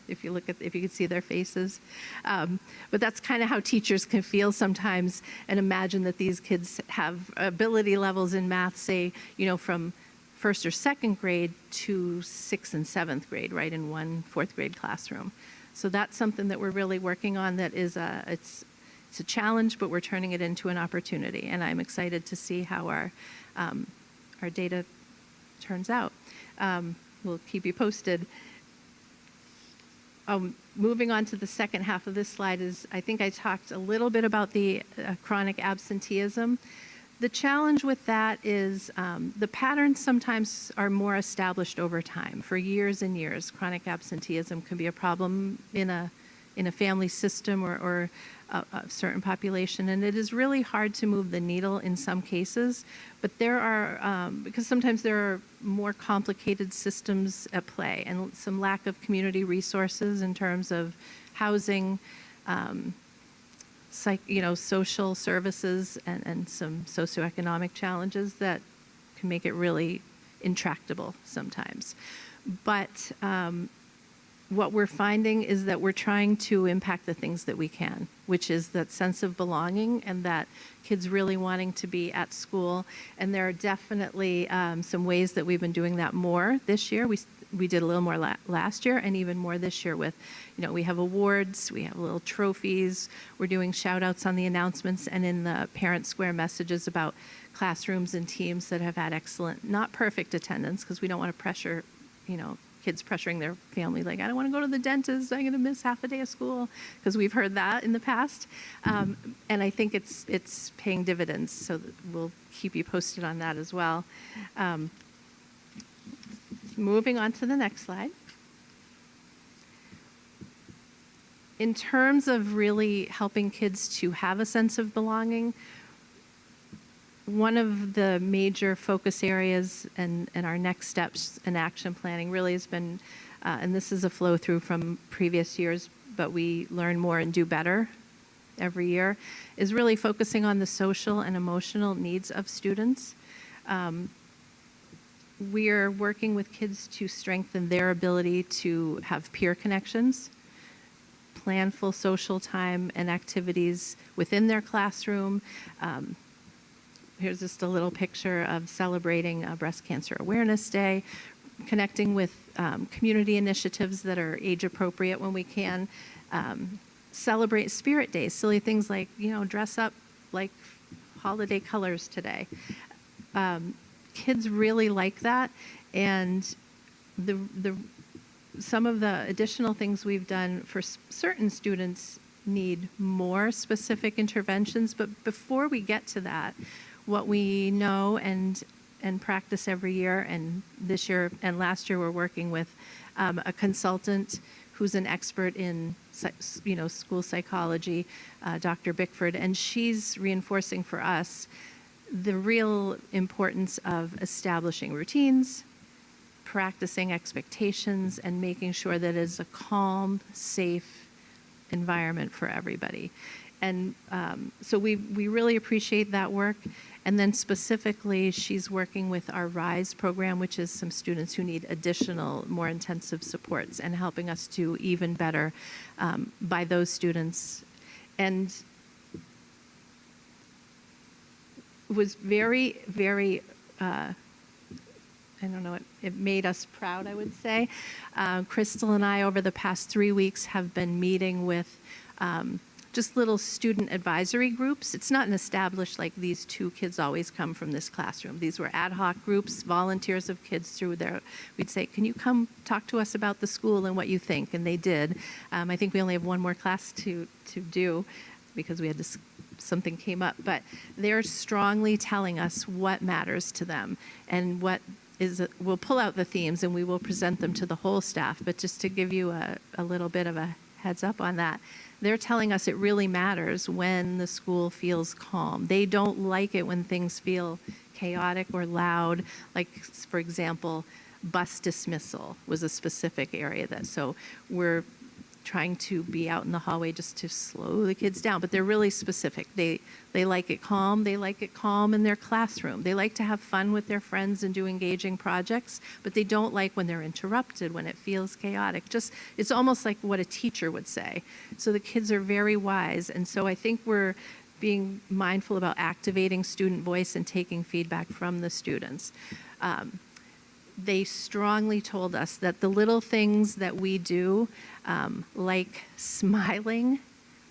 if you could see their faces. But that's kind of how teachers can feel sometimes, and imagine that these kids have ability levels in math, say, from 1st or 2nd grade to 6th and 7th grade, right, in one 4th grade classroom. So that's something that we're really working on. That is it's a challenge, but we're turning it into an opportunity, and I'm excited to see how our data turns out. We'll keep you posted. Moving on to the second half of this slide is, I think I talked a little bit about the chronic absenteeism. The challenge with that is the patterns sometimes are more established over time. For years and years, chronic absenteeism can be a problem in a family system or a certain population, and it is really hard to move the needle in some cases. But there are, because sometimes there are more complicated systems at play, and some lack of community resources in terms of housing, social services, and some socioeconomic challenges that can make it really intractable sometimes. But what we're finding is that we're trying to impact the things that we can, which is that sense of belonging and that kids really wanting to be at school. And there are definitely some ways that we've been doing that more this year. We did a little more last year, and even more this year with, we have awards, we have little trophies, we're doing shout outs on the announcements and in the parent square messages about classrooms and teams that have had excellent, not perfect attendance, because we don't want to pressure, kids pressuring their family, like, I don't want to go to the dentist, I'm going to miss half a day of school, because we've heard that in the past. And I think it's paying dividends, so we'll keep you posted on that as well. Moving on to the next slide. In terms of really helping kids to have a sense of belonging, one of the major focus areas and our next steps in action planning really has been, and this is a flow through from previous years, but we learn more and do better every year, is really focusing on the social and emotional needs of students. We're working with kids to strengthen their ability to have peer connections, planful social time and activities within their classroom. Here's just a little picture of celebrating Breast Cancer Awareness Day, connecting with community initiatives that are age appropriate when we can, celebrate Spirit Days, silly things like, dress up like holiday colors today. Kids really like that, and some of the additional things we've done for certain students need more specific interventions. But before we get to that, what we know and practice every year, and this year and last year we're working with a consultant who's an expert in school psychology, Dr. Bickford, and she's reinforcing for us the real importance of establishing routines, practicing expectations, and making sure that it's a calm, safe environment for everybody. And so we really appreciate that work. And then specifically, she's working with our RISE program, which is some students who need additional, more intensive supports, and helping us do even better by those students. And was very, very, I don't know, it made us proud, I would say. Crystal and I, over the past 3 weeks, have been meeting with just little student advisory groups. It's not an established, like, these 2 kids always come from this classroom. These were ad hoc groups, volunteers of kids through there. We'd say, can you come talk to us about the school and what you think? And they did. I think we only have one more class to do because we had to something came up, but they're strongly telling us what matters to them and what is, we'll pull out the themes and we will present them to the whole staff. But just to give you a little bit of a heads up on that, they're telling us it really matters when the school feels calm. They don't like it when things feel chaotic or loud. Like, for example, bus dismissal was a specific area so we're trying to be out in the hallway just to slow the kids down, but they're really specific. They like it calm. They like it calm in their classroom. They like to have fun with their friends and do engaging projects, but they don't like when they're interrupted, when it feels chaotic. It's almost like what a teacher would say. So the kids are very wise, and so I think we're being mindful about activating student voice and taking feedback from the students. They strongly told us that the little things that we do, like smiling,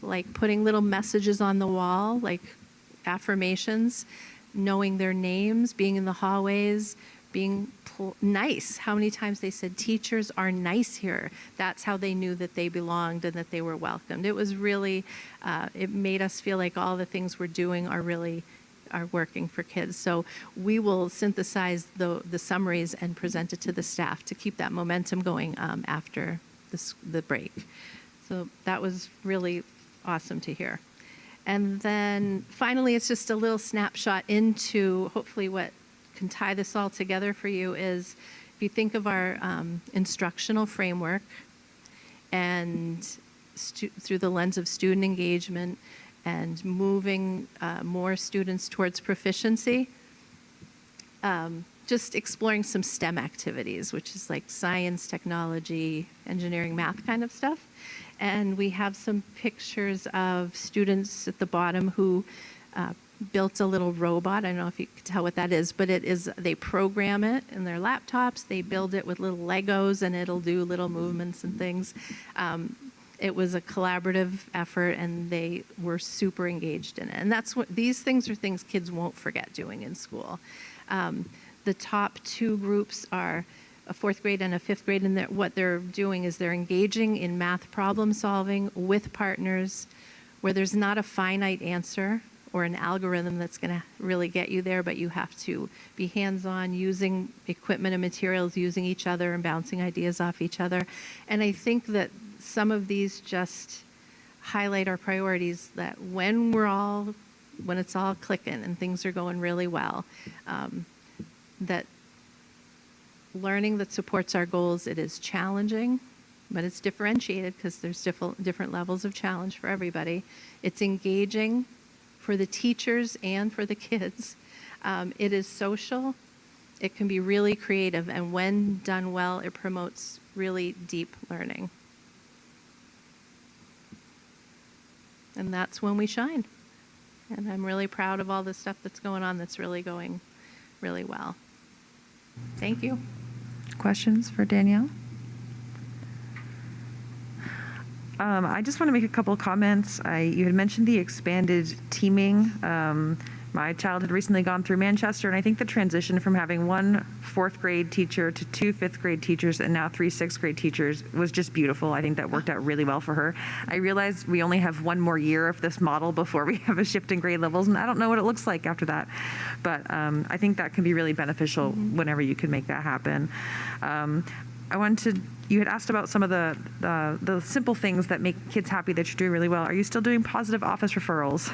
like putting little messages on the wall, like affirmations, knowing their names, being in the hallways, being nice. How many times they said, teachers are nice here. That's how they knew that they belonged and that they were welcomed. It was really, it made us feel like all the things we're doing are working for kids. So we will synthesize the summaries and present it to the staff to keep that momentum going after the break. So that was really awesome to hear. And then finally, it's just a little snapshot into hopefully what can tie this all together for you is if you think of our instructional framework and through the lens of student engagement and moving more students towards proficiency, just exploring some STEM activities, which is like science, technology, engineering, math kind of stuff. And we have some pictures of students at the bottom who built a little robot. I don't know if you can tell what that is, but they program it in their laptops. They build it with little Legos, and it'll do little movements and things. It was a collaborative effort, and they were super engaged in it. And these things are things kids won't forget doing in school. The top 2 groups are a 4th grade and a 5th grade, and what they're doing is they're engaging in math problem solving with partners where there's not a finite answer or an algorithm that's going to really get you there, but you have to be hands-on, using equipment and materials, using each other and bouncing ideas off each other. And I think that some of these just highlight our priorities, that when we're all when it's all clicking and things are going really well, that learning that supports our goals, it is challenging, but it's differentiated because there's different levels of challenge for everybody. It's engaging for the teachers and for the kids. It is social. It can be really creative, and when done well, it promotes really deep learning. And that's when we shine. And I'm really proud of all the stuff that's going on that's really going really well. Thank you. Questions for Danielle? I just want to make a couple of comments. You had mentioned the expanded teaming. My child had recently gone through Manchester, and I think the transition from having one 4th grade teacher to 2 5th grade teachers and now 3 6th grade teachers was just beautiful. I think that worked out really well for her. I realized we only have one more year of this model before we have a shift in grade levels, and I don't know what it looks like after that. But I think that can be really beneficial whenever you can make that happen. You had asked about some of the simple things that make kids happy that you're doing really well. Are you still doing positive office referrals?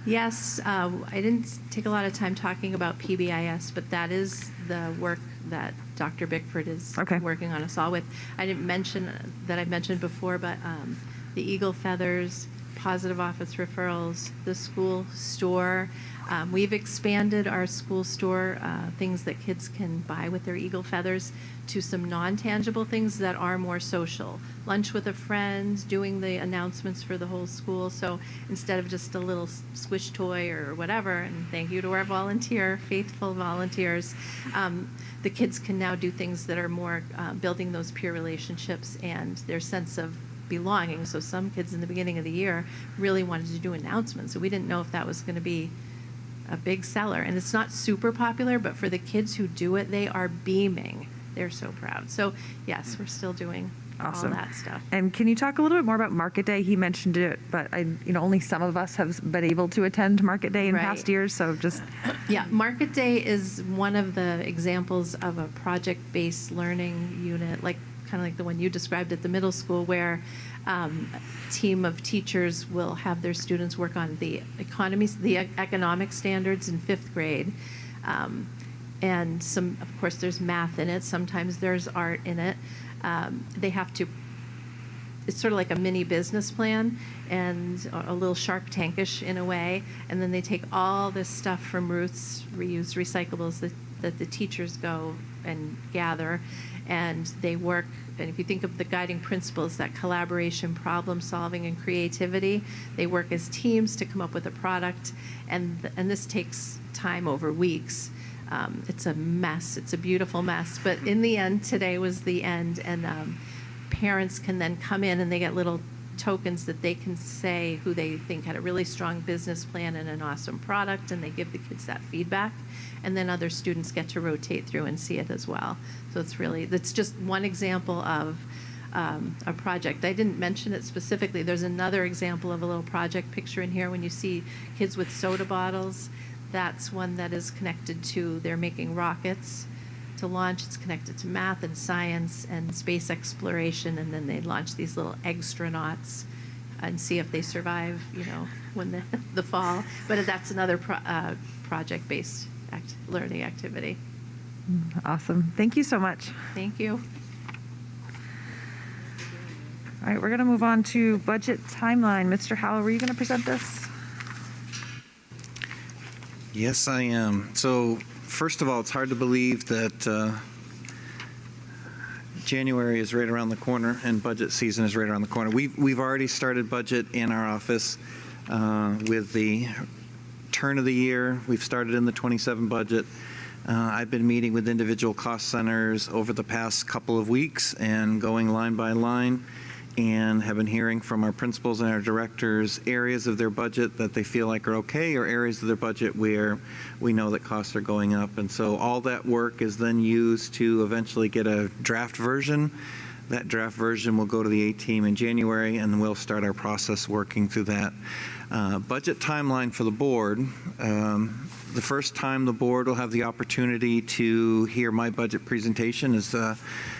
Yes, I didn't take a lot of time talking about PBIS, but that is the work that Dr. Bickford is working on us all with. I didn't mention that I mentioned before, but the Eagle Feathers, positive office referrals, the school store. We've expanded our school store, things that kids can buy with their Eagle Feathers, to some non-tangible things that are more social. Lunch with a friend, doing the announcements for the whole school. So instead of just a little squish toy or whatever, and thank you to our faithful volunteers, the kids can now do things that are more building those peer relationships and their sense of belonging. So some kids in the beginning of the year really wanted to do announcements, so we didn't know if that was going to be a big seller. And it's not super popular, but for the kids who do it, they are beaming. They're so proud. So yes, we're still doing all that stuff. And can you talk a little bit more about Market Day? He mentioned it, but only some of us have been able to attend Market Day in past years. So just yeah, Market Day is one of the examples of a project-based learning unit, kind of like the one you described at the middle school, where a team of teachers will have their students work on the economic standards in 5th grade. And of course, there's math in it. Sometimes there's art in it. They have to, it's sort of like a mini business plan and a little Shark Tankish in a way. And then they take all this stuff from Ruth's reused recyclables that the teachers go and gather, and they work. And if you think of the guiding principles, that collaboration, problem solving, and creativity, they work as teams to come up with a product. And this takes time over weeks. It's a mess. It's a beautiful mess. But in the end, today was the end, and parents can then come in and they get little tokens that they can say who they think had a really strong business plan and an awesome product, and they give the kids that feedback. And then other students get to rotate through and see it as well. So that's just one example of a project. I didn't mention it specifically. There's another example of a little project picture in here. When you see kids with soda bottles, that's one that is connected to, they're making rockets to launch. It's connected to math and science and space exploration, and then they launch these little astronauts and see if they survive, when the fall. But that's another project-based learning activity. Awesome. Thank you so much. Thank you. All right, we're going to move on to budget timeline. Mr. Howell, were you going to present this? Yes, I am. So, first of all, it's hard to believe that January is right around the corner and budget season is right around the corner. We've already started budget in our office with the turn of the year. We've started in the 27 budget. I've been meeting with individual cost centers over the past couple of weeks and going line by line, and have been hearing from our principals and our directors areas of their budget that they feel like are okay, or areas of their budget where we know that costs are going up. And so all that work is then used to eventually get a draft version. That draft version will go to the A team in January, and we'll start our process working through that. Budget timeline for the board. The first time the board will have the opportunity to hear my budget presentation is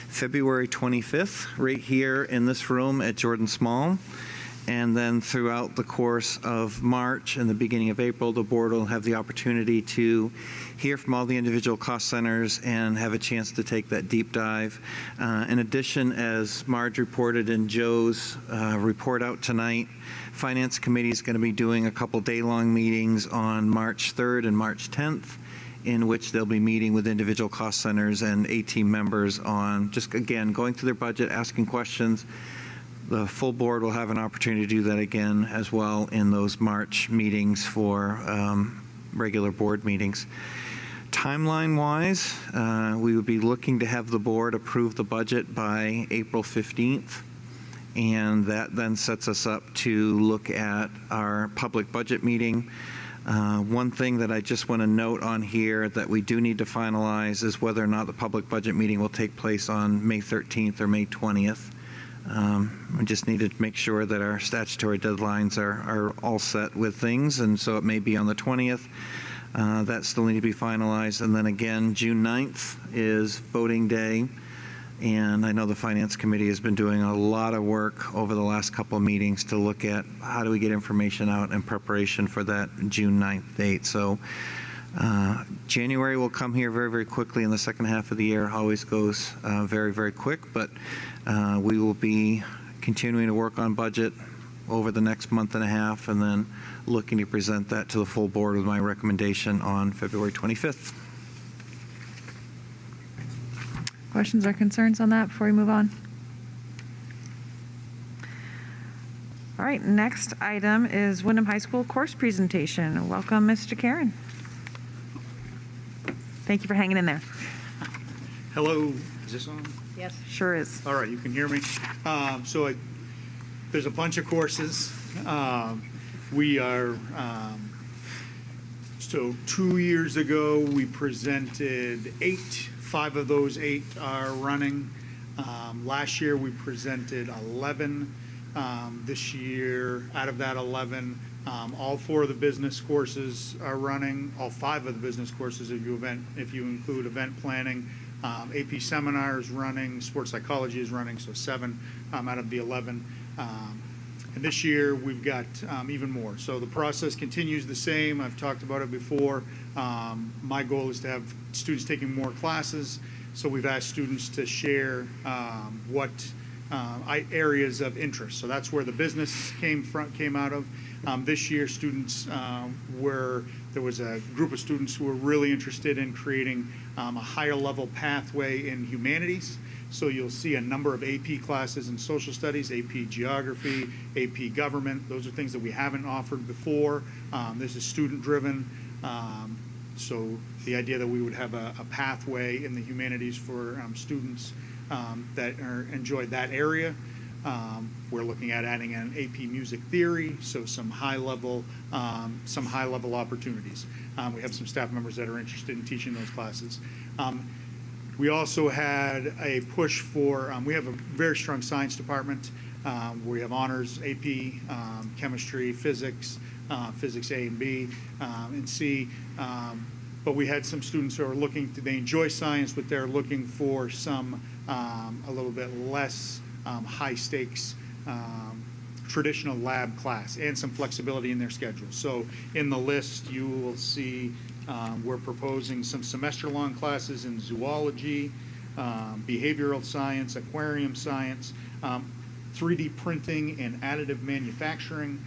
February 25th, right here in this room at Jordan Small. And then throughout the course of March and the beginning of April, the board will have the opportunity to hear from all the individual cost centers and have a chance to take that deep dive. In addition, as Marge reported in Joe's report out tonight, Finance Committee is going to be doing a couple day-long meetings on March 3rd and March 10th, in which they'll be meeting with individual cost centers and A-team members on just, again, going through their budget, asking questions. The full board will have an opportunity to do that again as well in those March meetings for regular board meetings. Timeline-wise, we would be looking to have the board approve the budget by April 15th, and that then sets us up to look at our public budget meeting. One thing that I just want to note on here that we do need to finalize is whether or not the public budget meeting will take place on May 13th or May 20th. We just need to make sure that our statutory deadlines are all set with things, and so it may be on the 20th. That still need to be finalized. And then again, June 9th is voting day, and I know the Finance Committee has been doing a lot of work over the last couple of meetings to look at how do we get information out in preparation for that June 9th date. So January will come here very, very quickly, and the second half of the year always goes very, very quick, but we will be continuing to work on budget over the next month and a half, and then looking to present that to the full board with my recommendation on February 25th. Questions or concerns on that before we move on? All right, next item is Wyndham High School course presentation. Welcome, Mr. Karen. Thank you for hanging in there. Hello, is this on? Yes. Sure is. All right, you can hear me. There's a bunch of courses. We are, so 2 years ago, we presented 8. 5 of those 8 are running. Last year, we presented 11. This year, out of that 11, all 4 of the business courses are running. All 5 of the business courses, if you include event planning. AP seminar is running. Sports psychology is running. So 7 out of the 11. And this year we've got even more. So the process continues the same. I've talked about it before. My goal is to have students taking more classes. So we've asked students to share what areas of interest. So that's where the business came out of. This year, students there was a group of students who were really interested in creating a higher level pathway in humanities. So you'll see a number of AP classes in social studies, AP geography, AP government. Those are things that we haven't offered before. This is student driven. So the idea that we would have a pathway in the humanities for students that enjoy that area. We're looking at adding an AP music theory, so some high level opportunities. We have some staff members that are interested in teaching those classes. We also had a push for, we have a very strong science department. We have honors, AP, chemistry, physics, physics A and B and C. But we had some students who are they enjoy science, but they're looking for some a little bit less high stakes traditional lab class and some flexibility in their schedule. So in the list you will see we're proposing some semester-long classes in zoology, behavioral science, aquarium science, 3D printing and additive manufacturing.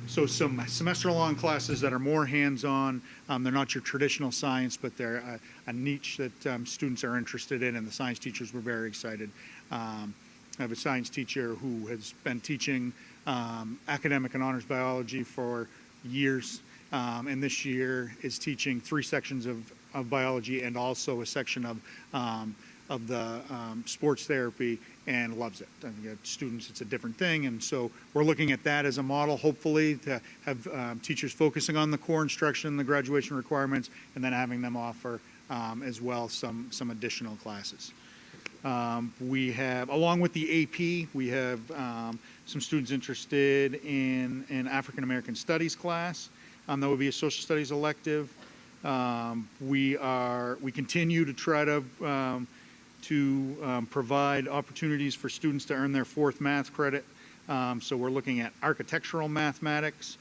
So some semester-long classes that are more hands-on. They're not your traditional science, but they're a niche that students are interested in, and the science teachers were very excited. I have a science teacher who has been teaching academic and honors biology for years, and this year is teaching 3 sections of biology and also a section of the sports therapy, and loves it. I think students, it's a different thing, and so we're looking at that as a model, hopefully, to have teachers focusing on the core instruction, the graduation requirements, and then having them offer as well some additional classes. We have, along with the AP, we have some students interested in an African American Studies class. That would be a social studies elective. We continue to try to provide opportunities for students to earn their 4th math credit. So we're looking at architectural mathematics,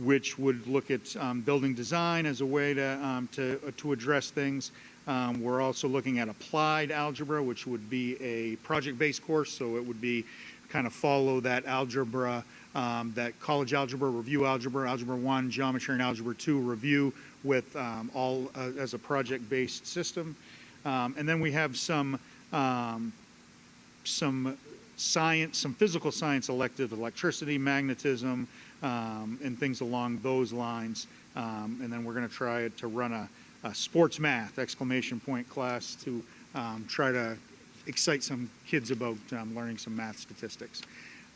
which would look at building design as a way to address things. We're also looking at applied algebra, which would be a project-based course, so it would be kind of follow that algebra, that college algebra, review algebra, algebra 1, geometry and algebra 2 review with all as a project-based system. And then we have some science, some physical science elective, electricity, magnetism, and things along those lines. And then we're going to try to run a sports math exclamation point class to try to excite some kids about learning some math statistics.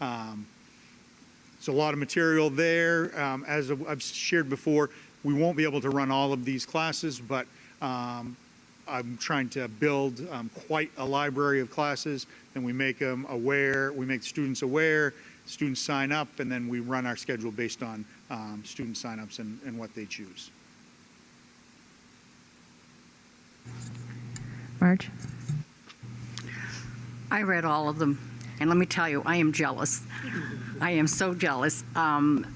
It's a lot of material there. As I've shared before, we won't be able to run all of these classes, but I'm trying to build quite a library of classes, and we make them aware, we make students aware, students sign up, and then we run our schedule based on student signups and what they choose. Marge? I read all of them, and let me tell you, I am jealous. I am so jealous.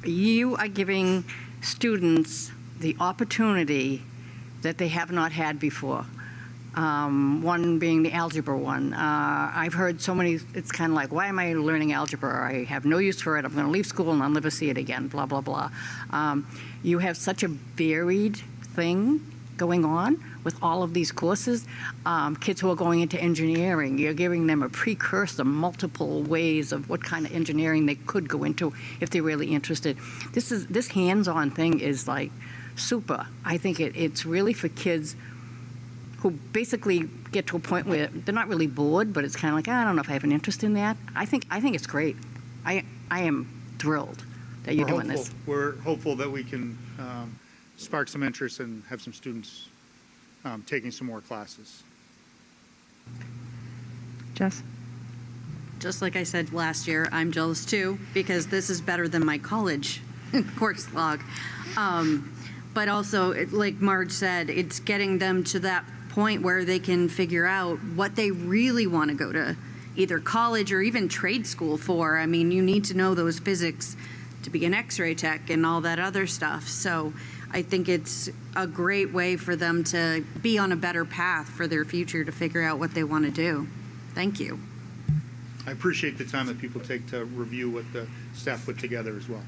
You are giving students the opportunity that they have not had before. One being the algebra one. I've heard so many, it's kind of like, why am I learning algebra? I have no use for it. I'm going to leave school and I'll never see it again, blah, blah, blah. You have such a varied thing going on with all of these courses. Kids who are going into engineering, you're giving them a precursor, multiple ways of what kind of engineering they could go into if they're really interested. This hands-on thing is like super. I think it's really for kids who basically get to a point where they're not really bored, but it's kind of like, I don't know if I have an interest in that. I think it's great. I am thrilled that you're doing this. We're hopeful that we can spark some interest and have some students taking some more classes. Jess? Just like I said last year, I'm jealous too, because this is better than my college course log. But also, like Marge said, it's getting them to that point where they can figure out what they really want to go to either college or even trade school for. I mean, you need to know those physics to be an x-ray tech and all that other stuff. So I think it's a great way for them to be on a better path for their future to figure out what they want to do. Thank you. I appreciate the time that people take to review what the staff put together as well.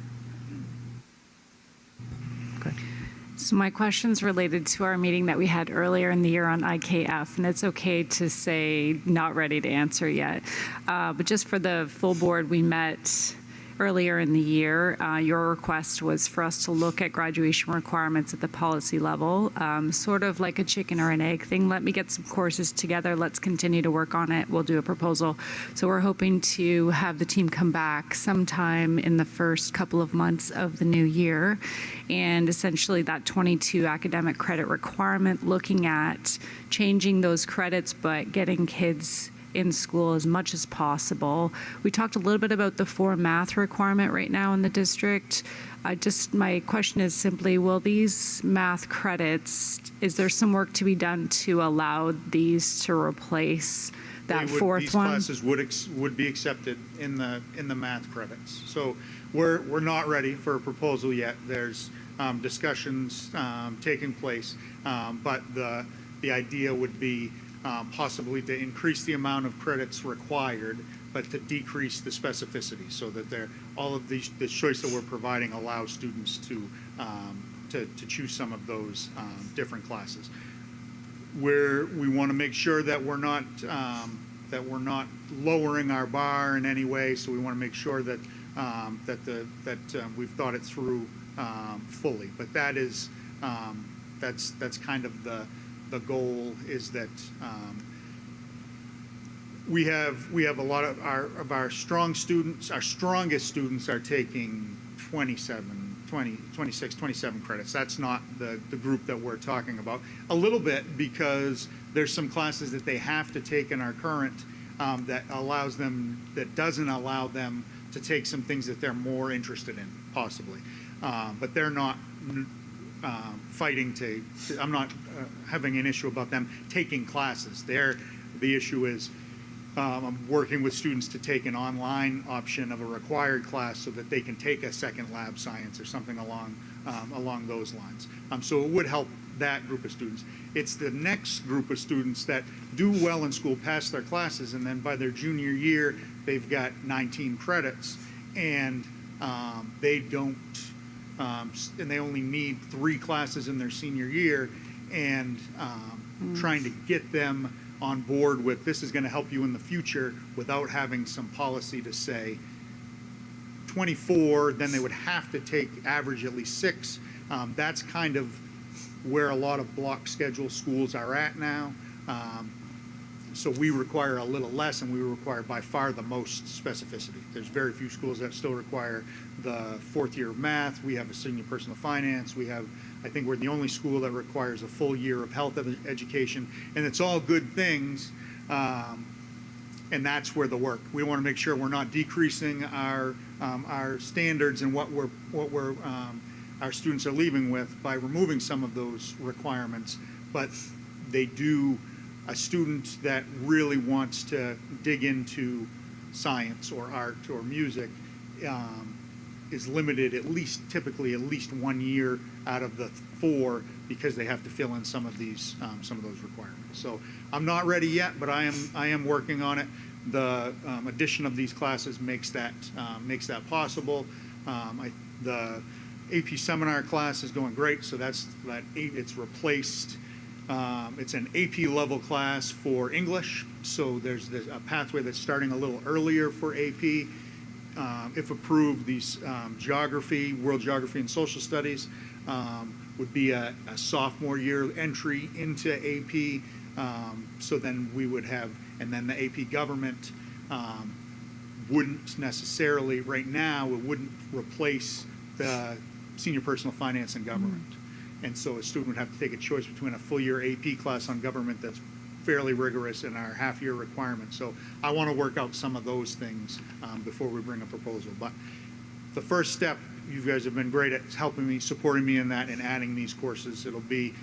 So my question's related to our meeting that we had earlier in the year on IKF, and it's okay to say not ready to answer yet. But just for the full board, we met earlier in the year. Your request was for us to look at graduation requirements at the policy level, sort of like a chicken or an egg thing. Let me get some courses together. Let's continue to work on it. We'll do a proposal. So we're hoping to have the team come back sometime in the first couple of months of the new year. And essentially that 22 academic credit requirement, looking at changing those credits, but getting kids in school as much as possible. We talked a little bit about the 4 math requirement right now in the district. My question is simply, will these math credits, is there some work to be done to allow these to replace that fourth one? These classes would be accepted in the math credits. So we're not ready for a proposal yet. There's discussions taking place, but the idea would be possibly to increase the amount of credits required, but to decrease the specificity, so that all of the choice that we're providing allows students to choose some of those different classes. Where we want to make sure that we're not lowering our bar in any way, so we want to make sure that we've thought it through fully. But that is that's kind of the goal, is that we have a lot of our strong students, our strongest students are taking 26, 27 credits. That's not the group that we're talking about. A little bit, because there's some classes that they have to take in our current that doesn't allow them to take some things that they're more interested in, possibly. But they're not fighting I'm not having an issue about them taking classes. The issue is I'm working with students to take an online option of a required class so that they can take a second lab science or something along those lines. So it would help that group of students. It's the next group of students that do well in school, pass their classes, and then by their junior year, they've got 19 credits, and they don't, and they only need 3 classes in their senior year, and trying to get them on board with this is going to help you in the future without having some policy to say 24, then they would have to take average at least 6. That's kind of where a lot of block schedule schools are at now. So we require a little less, and we require by far the most specificity. There's very few schools that still require the 4th year of math. We have a senior personal finance. We have, I think we're the only school that requires a full year of health education, and it's all good things. And that's where the work. We want to make sure we're not decreasing our standards and what our students are leaving with by removing some of those requirements, but they do. A student that really wants to dig into science or art or music is limited typically at least 1 year out of the 4 because they have to fill in some of those requirements. So I'm not ready yet, but I am working on it. The addition of these classes makes that possible. The AP seminar class is going great, so it's replaced. It's an AP level class for English, so there's a pathway that's starting a little earlier for AP. If approved, these geography, world geography and social studies would be a sophomore year entry into AP. So then we would have, and then the AP government wouldn't necessarily, right now, it wouldn't replace the senior personal finance and government. And so a student would have to take a choice between a full year AP class on government that's fairly rigorous and our half-year requirement. So I want to work out some of those things before we bring a proposal. But the first step, you guys have been great at helping me, supporting me in that, and adding these courses. It'll be,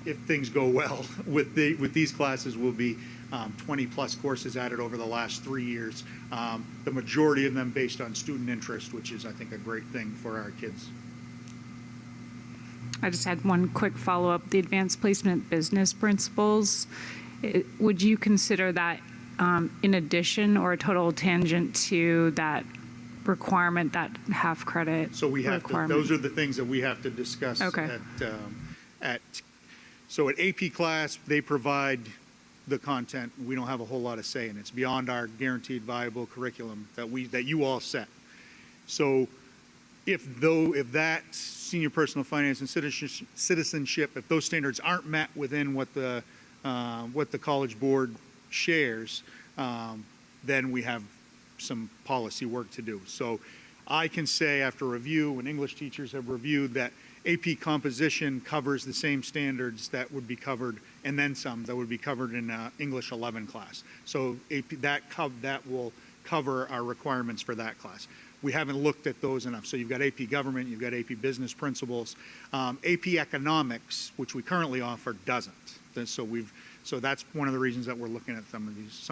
if things go well with these classes, will be 20-plus courses added over the last 3 years. The majority of them based on student interest, which is, I think, a great thing for our kids. I just had one quick follow-up. The advanced placement business principles, would you consider that in addition or a total tangent to that requirement, that half credit So we have requirement? those are the things that we have to discuss. Okay. So at AP class, they provide the content. We don't have a whole lot of say in it. It's beyond our guaranteed viable curriculum that you all set. So if that senior personal finance and citizenship, if those standards aren't met within what the College Board shares, then we have some policy work to do. So I can say after review, and English teachers have reviewed, that AP composition covers the same standards that would be covered, and then some, that would be covered in English 11 class. So that will cover our requirements for that class. We haven't looked at those enough. So you've got AP Government, you've got AP Business Principles. AP Economics, which we currently offer, doesn't. So that's one of the reasons that we're looking at some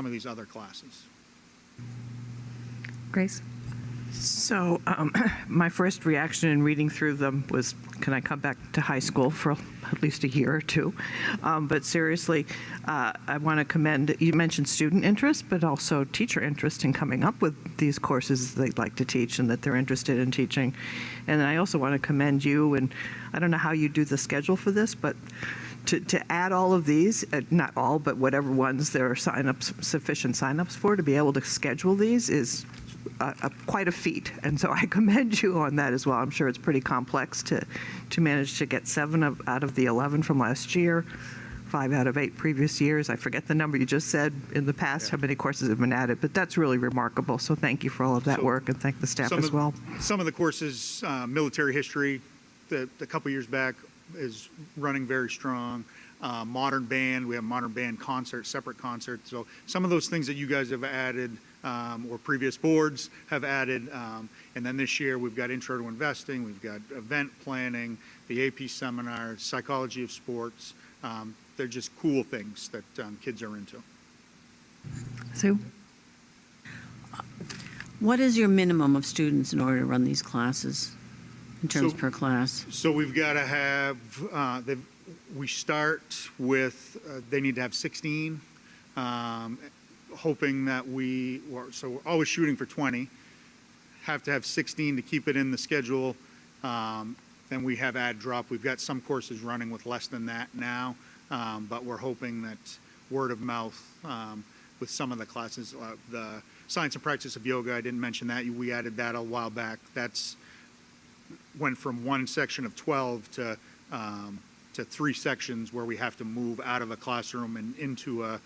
of these other classes. Grace? So my first reaction in reading through them was, can I come back to high school for at least a year or two? But seriously, I want to commend, you mentioned student interest, but also teacher interest in coming up with these courses they'd like to teach and that they're interested in teaching. And I also want to commend you, and I don't know how you do the schedule for this, but to add all of these, not all, but whatever ones there are sufficient signups for, to be able to schedule these is quite a feat, and so I commend you on that as well. I'm sure it's pretty complex to manage to get 7 out of the 11 from last year, 5 out of 8 previous years. I forget the number you just said in the past, how many courses have been added, but that's really remarkable. So thank you for all of that work, and thank the staff as well. Some of the courses, military history, a couple years back, is running very strong. Modern band, we have modern band concerts, separate concerts. So some of those things that you guys have added, or previous boards have added, and then this year we've got Intro to Investing, we've got event planning, the AP seminar, psychology of sports. They're just cool things that kids are into. Sue? What is your minimum of students in order to run these classes in terms So- per class? So we've got to have, we start with, they need to have 16, hoping that so we're always shooting for 20, have to have 16 to keep it in the schedule. Then we have add drop. We've got some courses running with less than that now, but we're hoping that word of mouth with some of the classes, the science and practice of yoga, I didn't mention that. We added that a while back. That's went from one section of 12 to 3 sections where we have to move out of a classroom and into a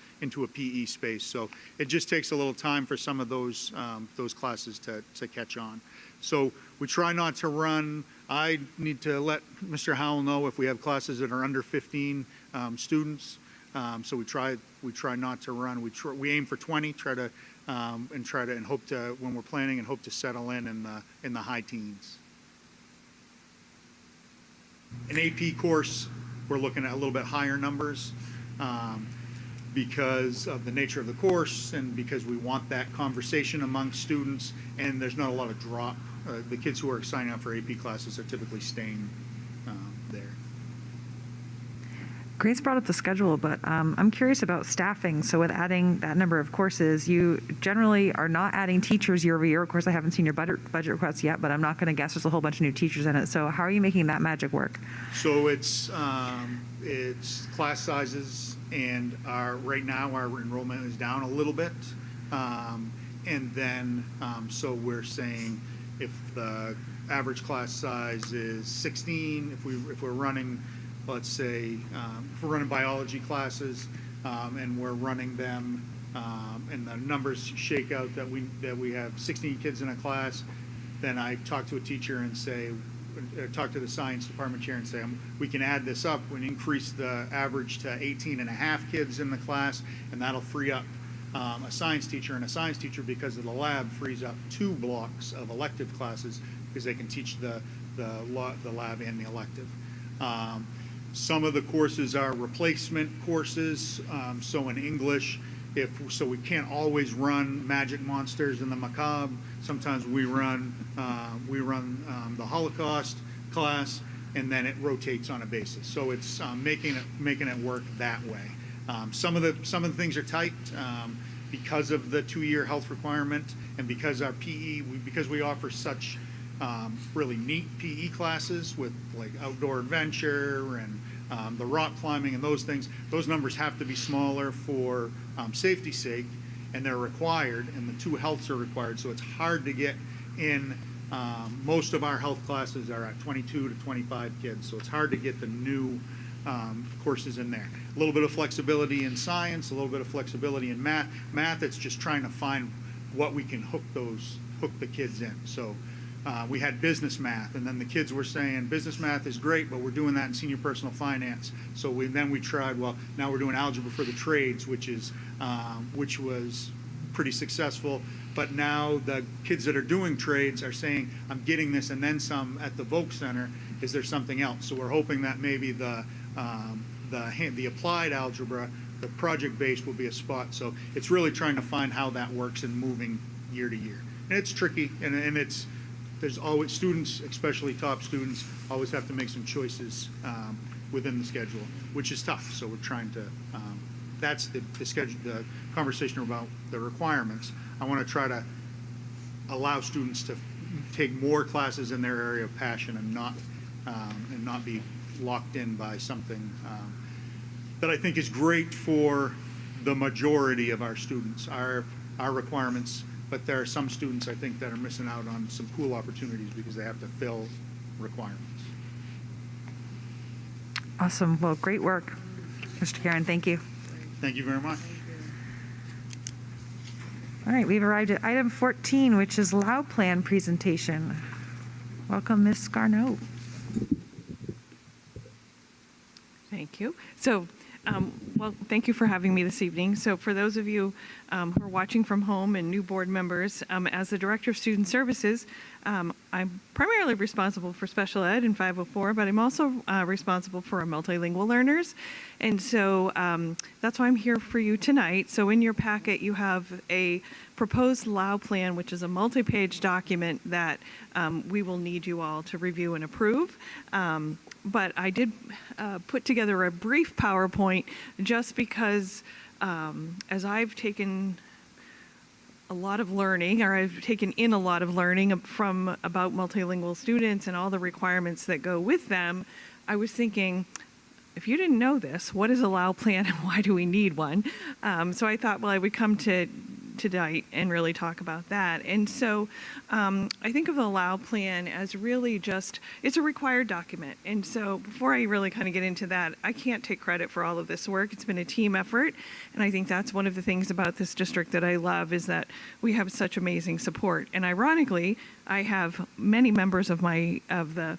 PE space. So it just takes a little time for some of those classes to catch on. So we try not to run. I need to let Mr. Howell know if we have classes that are under 15 students. So we try not to run. We aim for 20. And hope to, when we're planning, and hope to settle in the high teens. An AP course, we're looking at a little bit higher numbers because of the nature of the course and because we want that conversation among students, and there's not a lot of drop. The kids who are signing up for AP classes are typically staying there. Grace brought up the schedule, but I'm curious about staffing. So with adding that number of courses, you generally are not adding teachers year over year. Of course, I haven't seen your budget requests yet, but I'm not going to guess there's a whole bunch of new teachers in it. So how are you making that magic work? So it's class sizes, and right now our enrollment is down a little bit, and then so we're saying if the average class size is 16, if we're running, let's say, if we're running biology classes and we're running them, and the numbers shake out that we have 16 kids in a class, then I talk to a teacher and say, talk to the science department chair and say, we can add this up and increase the average to 18 and a half kids in the class, and that'll free up a science teacher, and a science teacher, because of the lab, frees up 2 blocks of elective classes because they can teach the lab and the elective. Some of the courses are replacement courses. So in English, so we can't always run Magic Monsters and the Macabre. Sometimes we run the Holocaust class, and then it rotates on a basis. So it's making it work that way. Some of the things are tight because of the 2-year health requirement, and because our PE, because we offer such really neat PE classes with like outdoor adventure and the rock climbing and those things. Those numbers have to be smaller for safety's sake, and they're required, and the 2 healths are required. So it's hard to get in. Most of our health classes are at 22 to 25 kids, so it's hard to get the new courses in there. A little bit of flexibility in science, a little bit of flexibility in math. Math, it's just trying to find what we can hook the kids in. So we had business math, and then the kids were saying business math is great, but we're doing that in senior personal finance. So we tried, well, now we're doing algebra for the trades, which was pretty successful. But now the kids that are doing trades are saying, I'm getting this and then some at the Voc Center. Is there something else? So we're hoping that maybe the applied algebra, the project-based, will be a spot. So it's really trying to find how that works and moving year to year. And it's tricky, and there's always students, especially top students, always have to make some choices within the schedule, which is tough. So we're trying to, that's the schedule, the conversation about the requirements. I want to try to allow students to take more classes in their area of passion and not be locked in by something that I think is great for the majority of our students, our requirements. But there are some students, I think, that are missing out on some cool opportunities because they have to fill requirements. Awesome. Well, great work, Mr. Karen. Thank you. Thank you very much. All right, we've arrived at item 14, which is LAU plan presentation. Welcome, Ms. Scarno. Thank you. So Well, thank you for having me this evening. So for those of you who are watching from home and new board members, as the Director of Student Services, I'm primarily responsible for special ed in 504, but I'm also responsible for our multilingual learners. And so that's why I'm here for you tonight. So in your packet, you have a proposed LAU plan, which is a multi-page document that we will need you all to review and approve. But I did put together a brief PowerPoint just because as I've taken a lot of learning, or I've taken in a lot of learning from about multilingual students and all the requirements that go with them, I was thinking, if you didn't know this, what is a LAU plan and why do we need one? So I thought, well, I would come to tonight and really talk about that. And so I think of the LAU plan as really just, it's a required document. And so before I really kind of get into that, I can't take credit for all of this work. It's been a team effort. And I think that's one of the things about this district that I love is that we have such amazing support. And ironically, I have many members of the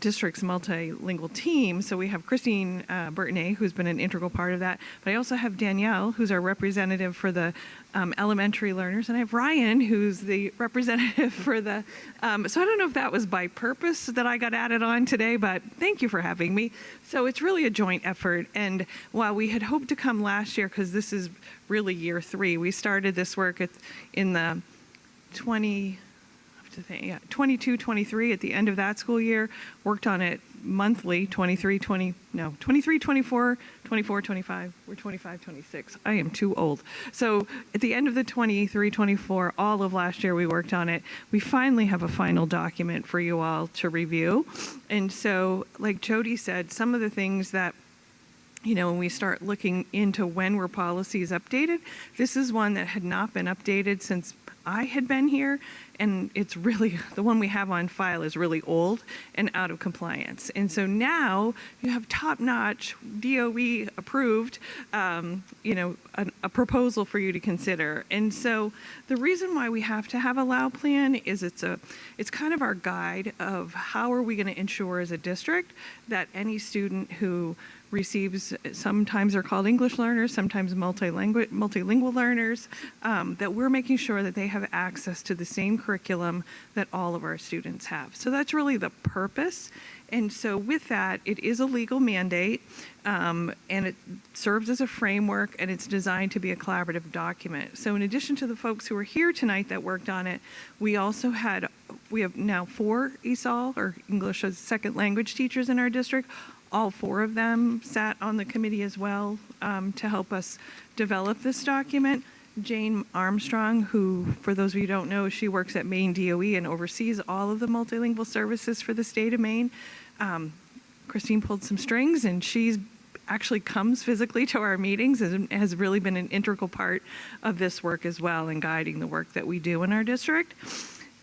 district's multilingual team. So we have Christine Burtonay, who's been an integral part of that. But I also have Danielle, who's our representative for the elementary learners. And I have Ryan, who's the representative for the, so I don't know if that was by purpose that I got added on today, but thank you for having me. So it's really a joint effort. And while we had hoped to come last year, because this is really year 3, we started this work in the 22, 23 at the end of that school year, worked on it monthly, 23, 24, 25, we're 25, 26. I am too old. So at the end of the 23, 24, all of last year we worked on it. We finally have a final document for you all to review. And so, like Jody said, some of the things that when we start looking into when were policies updated, this is one that had not been updated since I had been here, and it's really, the one we have on file is really old and out of compliance. And so now you have top-notch DOE approved, a proposal for you to consider. And so the reason why we have to have a LAU plan is it's kind of our guide of how are we going to ensure as a district that any student who receives, sometimes they're called English learners, sometimes multilingual learners, that we're making sure that they have access to the same curriculum that all of our students have. So that's really the purpose. And so with that, it is a legal mandate, and it serves as a framework, and it's designed to be a collaborative document. So in addition to the folks who are here tonight that worked on it, we have now 4 ESOL, or English as Second Language teachers in our district. All 4 of them sat on the committee as well to help us develop this document. Jane Armstrong, who, for those of you who don't know, she works at Maine DOE and oversees all of the multilingual services for the state of Maine. Christine pulled some strings, and she actually comes physically to our meetings and has really been an integral part of this work as well in guiding the work that we do in our district.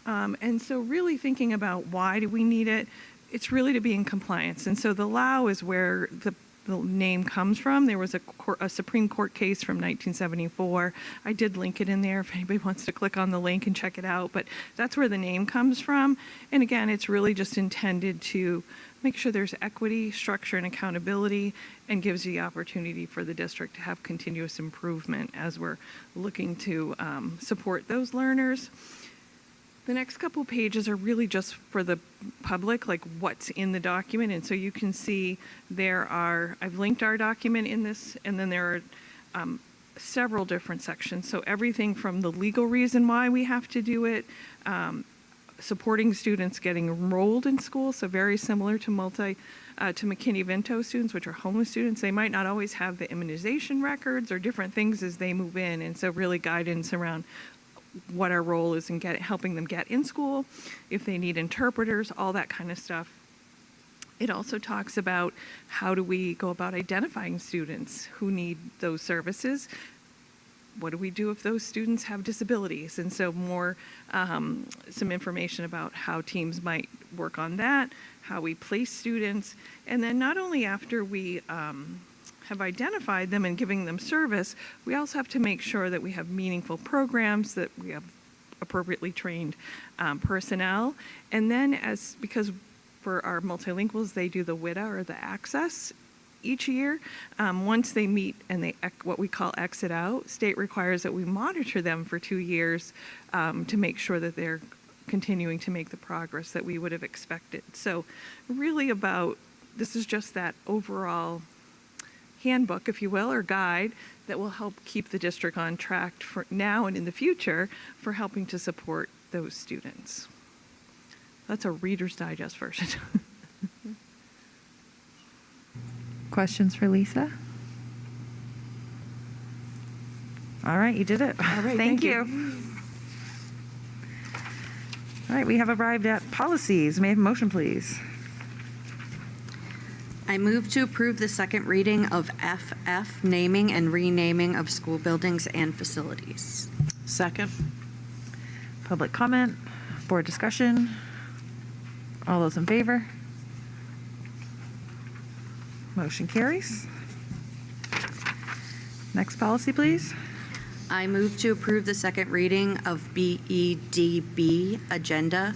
And so really thinking about why do we need it, it's really to be in compliance. And so the LAU is where the name comes from. There was a Supreme Court case from 1974. I did link it in there if anybody wants to click on the link and check it out, but that's where the name comes from. And again, it's really just intended to make sure there's equity, structure, and accountability, and gives the opportunity for the district to have continuous improvement as we're looking to support those learners. The next couple pages are really just for the public, like what's in the document. And so you can see I've linked our document in this, and then there are several different sections. So everything from the legal reason why we have to do it, supporting students getting enrolled in school, so very similar to McKinney-Vento students, which are homeless students. They might not always have the immunization records or different things as they move in, and so really guidance around what our role is in helping them get in school, if they need interpreters, all that kind of stuff. It also talks about how do we go about identifying students who need those services. What do we do if those students have disabilities? And so more, some information about how teams might work on that, how we place students, and then not only after we have identified them and giving them service, we also have to make sure that we have meaningful programs, that we have appropriately trained personnel. And then because for our multilinguals, they do the WIDA or the access each year. Once they meet and they what we call exit out, state requires that we monitor them for 2 years to make sure that they're continuing to make the progress that we would have expected. So really this is just that overall handbook, if you will, or guide that will help keep the district on track for now and in the future for helping to support those students. That's a Reader's Digest version. Questions for Lisa? All right, you did it. All right, Thank thank you. All right, we have arrived at policies. May I have a motion, please? I move to approve the second reading of FF, naming and renaming of school buildings and facilities. Second. Public comment, board discussion. All those in favor? Motion carries. Next policy, please. I move to approve the second reading of BEDB agenda.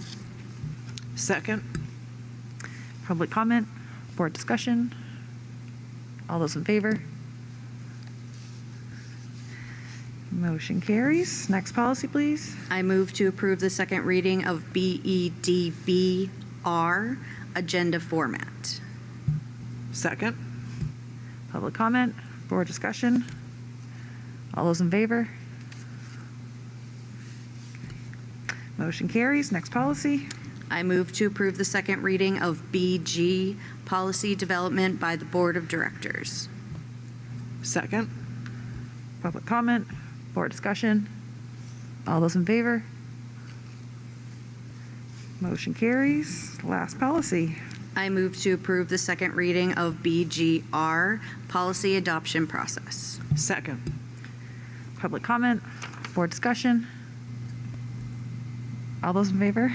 Second. Public comment, board discussion. All those in favor? Motion carries. Next policy, please. I move to approve the second reading of BEDBR agenda format. Second. Public comment, board discussion. All those in favor? Motion carries. Next policy. I move to approve the second reading of BG policy development by the Board of Directors. Second. Public comment, board discussion. All those in favor? Motion carries. Last policy. I move to approve the second reading of BGR policy adoption process. Second. Public comment, board discussion. All those in favor?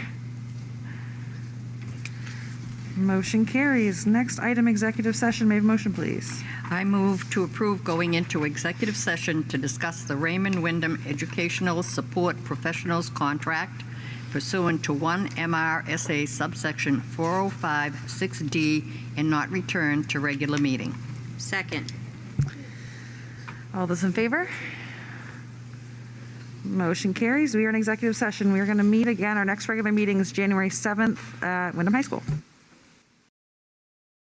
Motion carries. Next item, executive session. May I have a motion, please? I move to approve going into executive session to discuss the Raymond Wyndham Educational Support Professionals contract pursuant to 1 MRSA subsection 4056D and not return to regular meeting. Second. All those in favor? Motion carries. We are in executive session. We are going to meet again. Our next regular meeting is January 7th at Wyndham High School.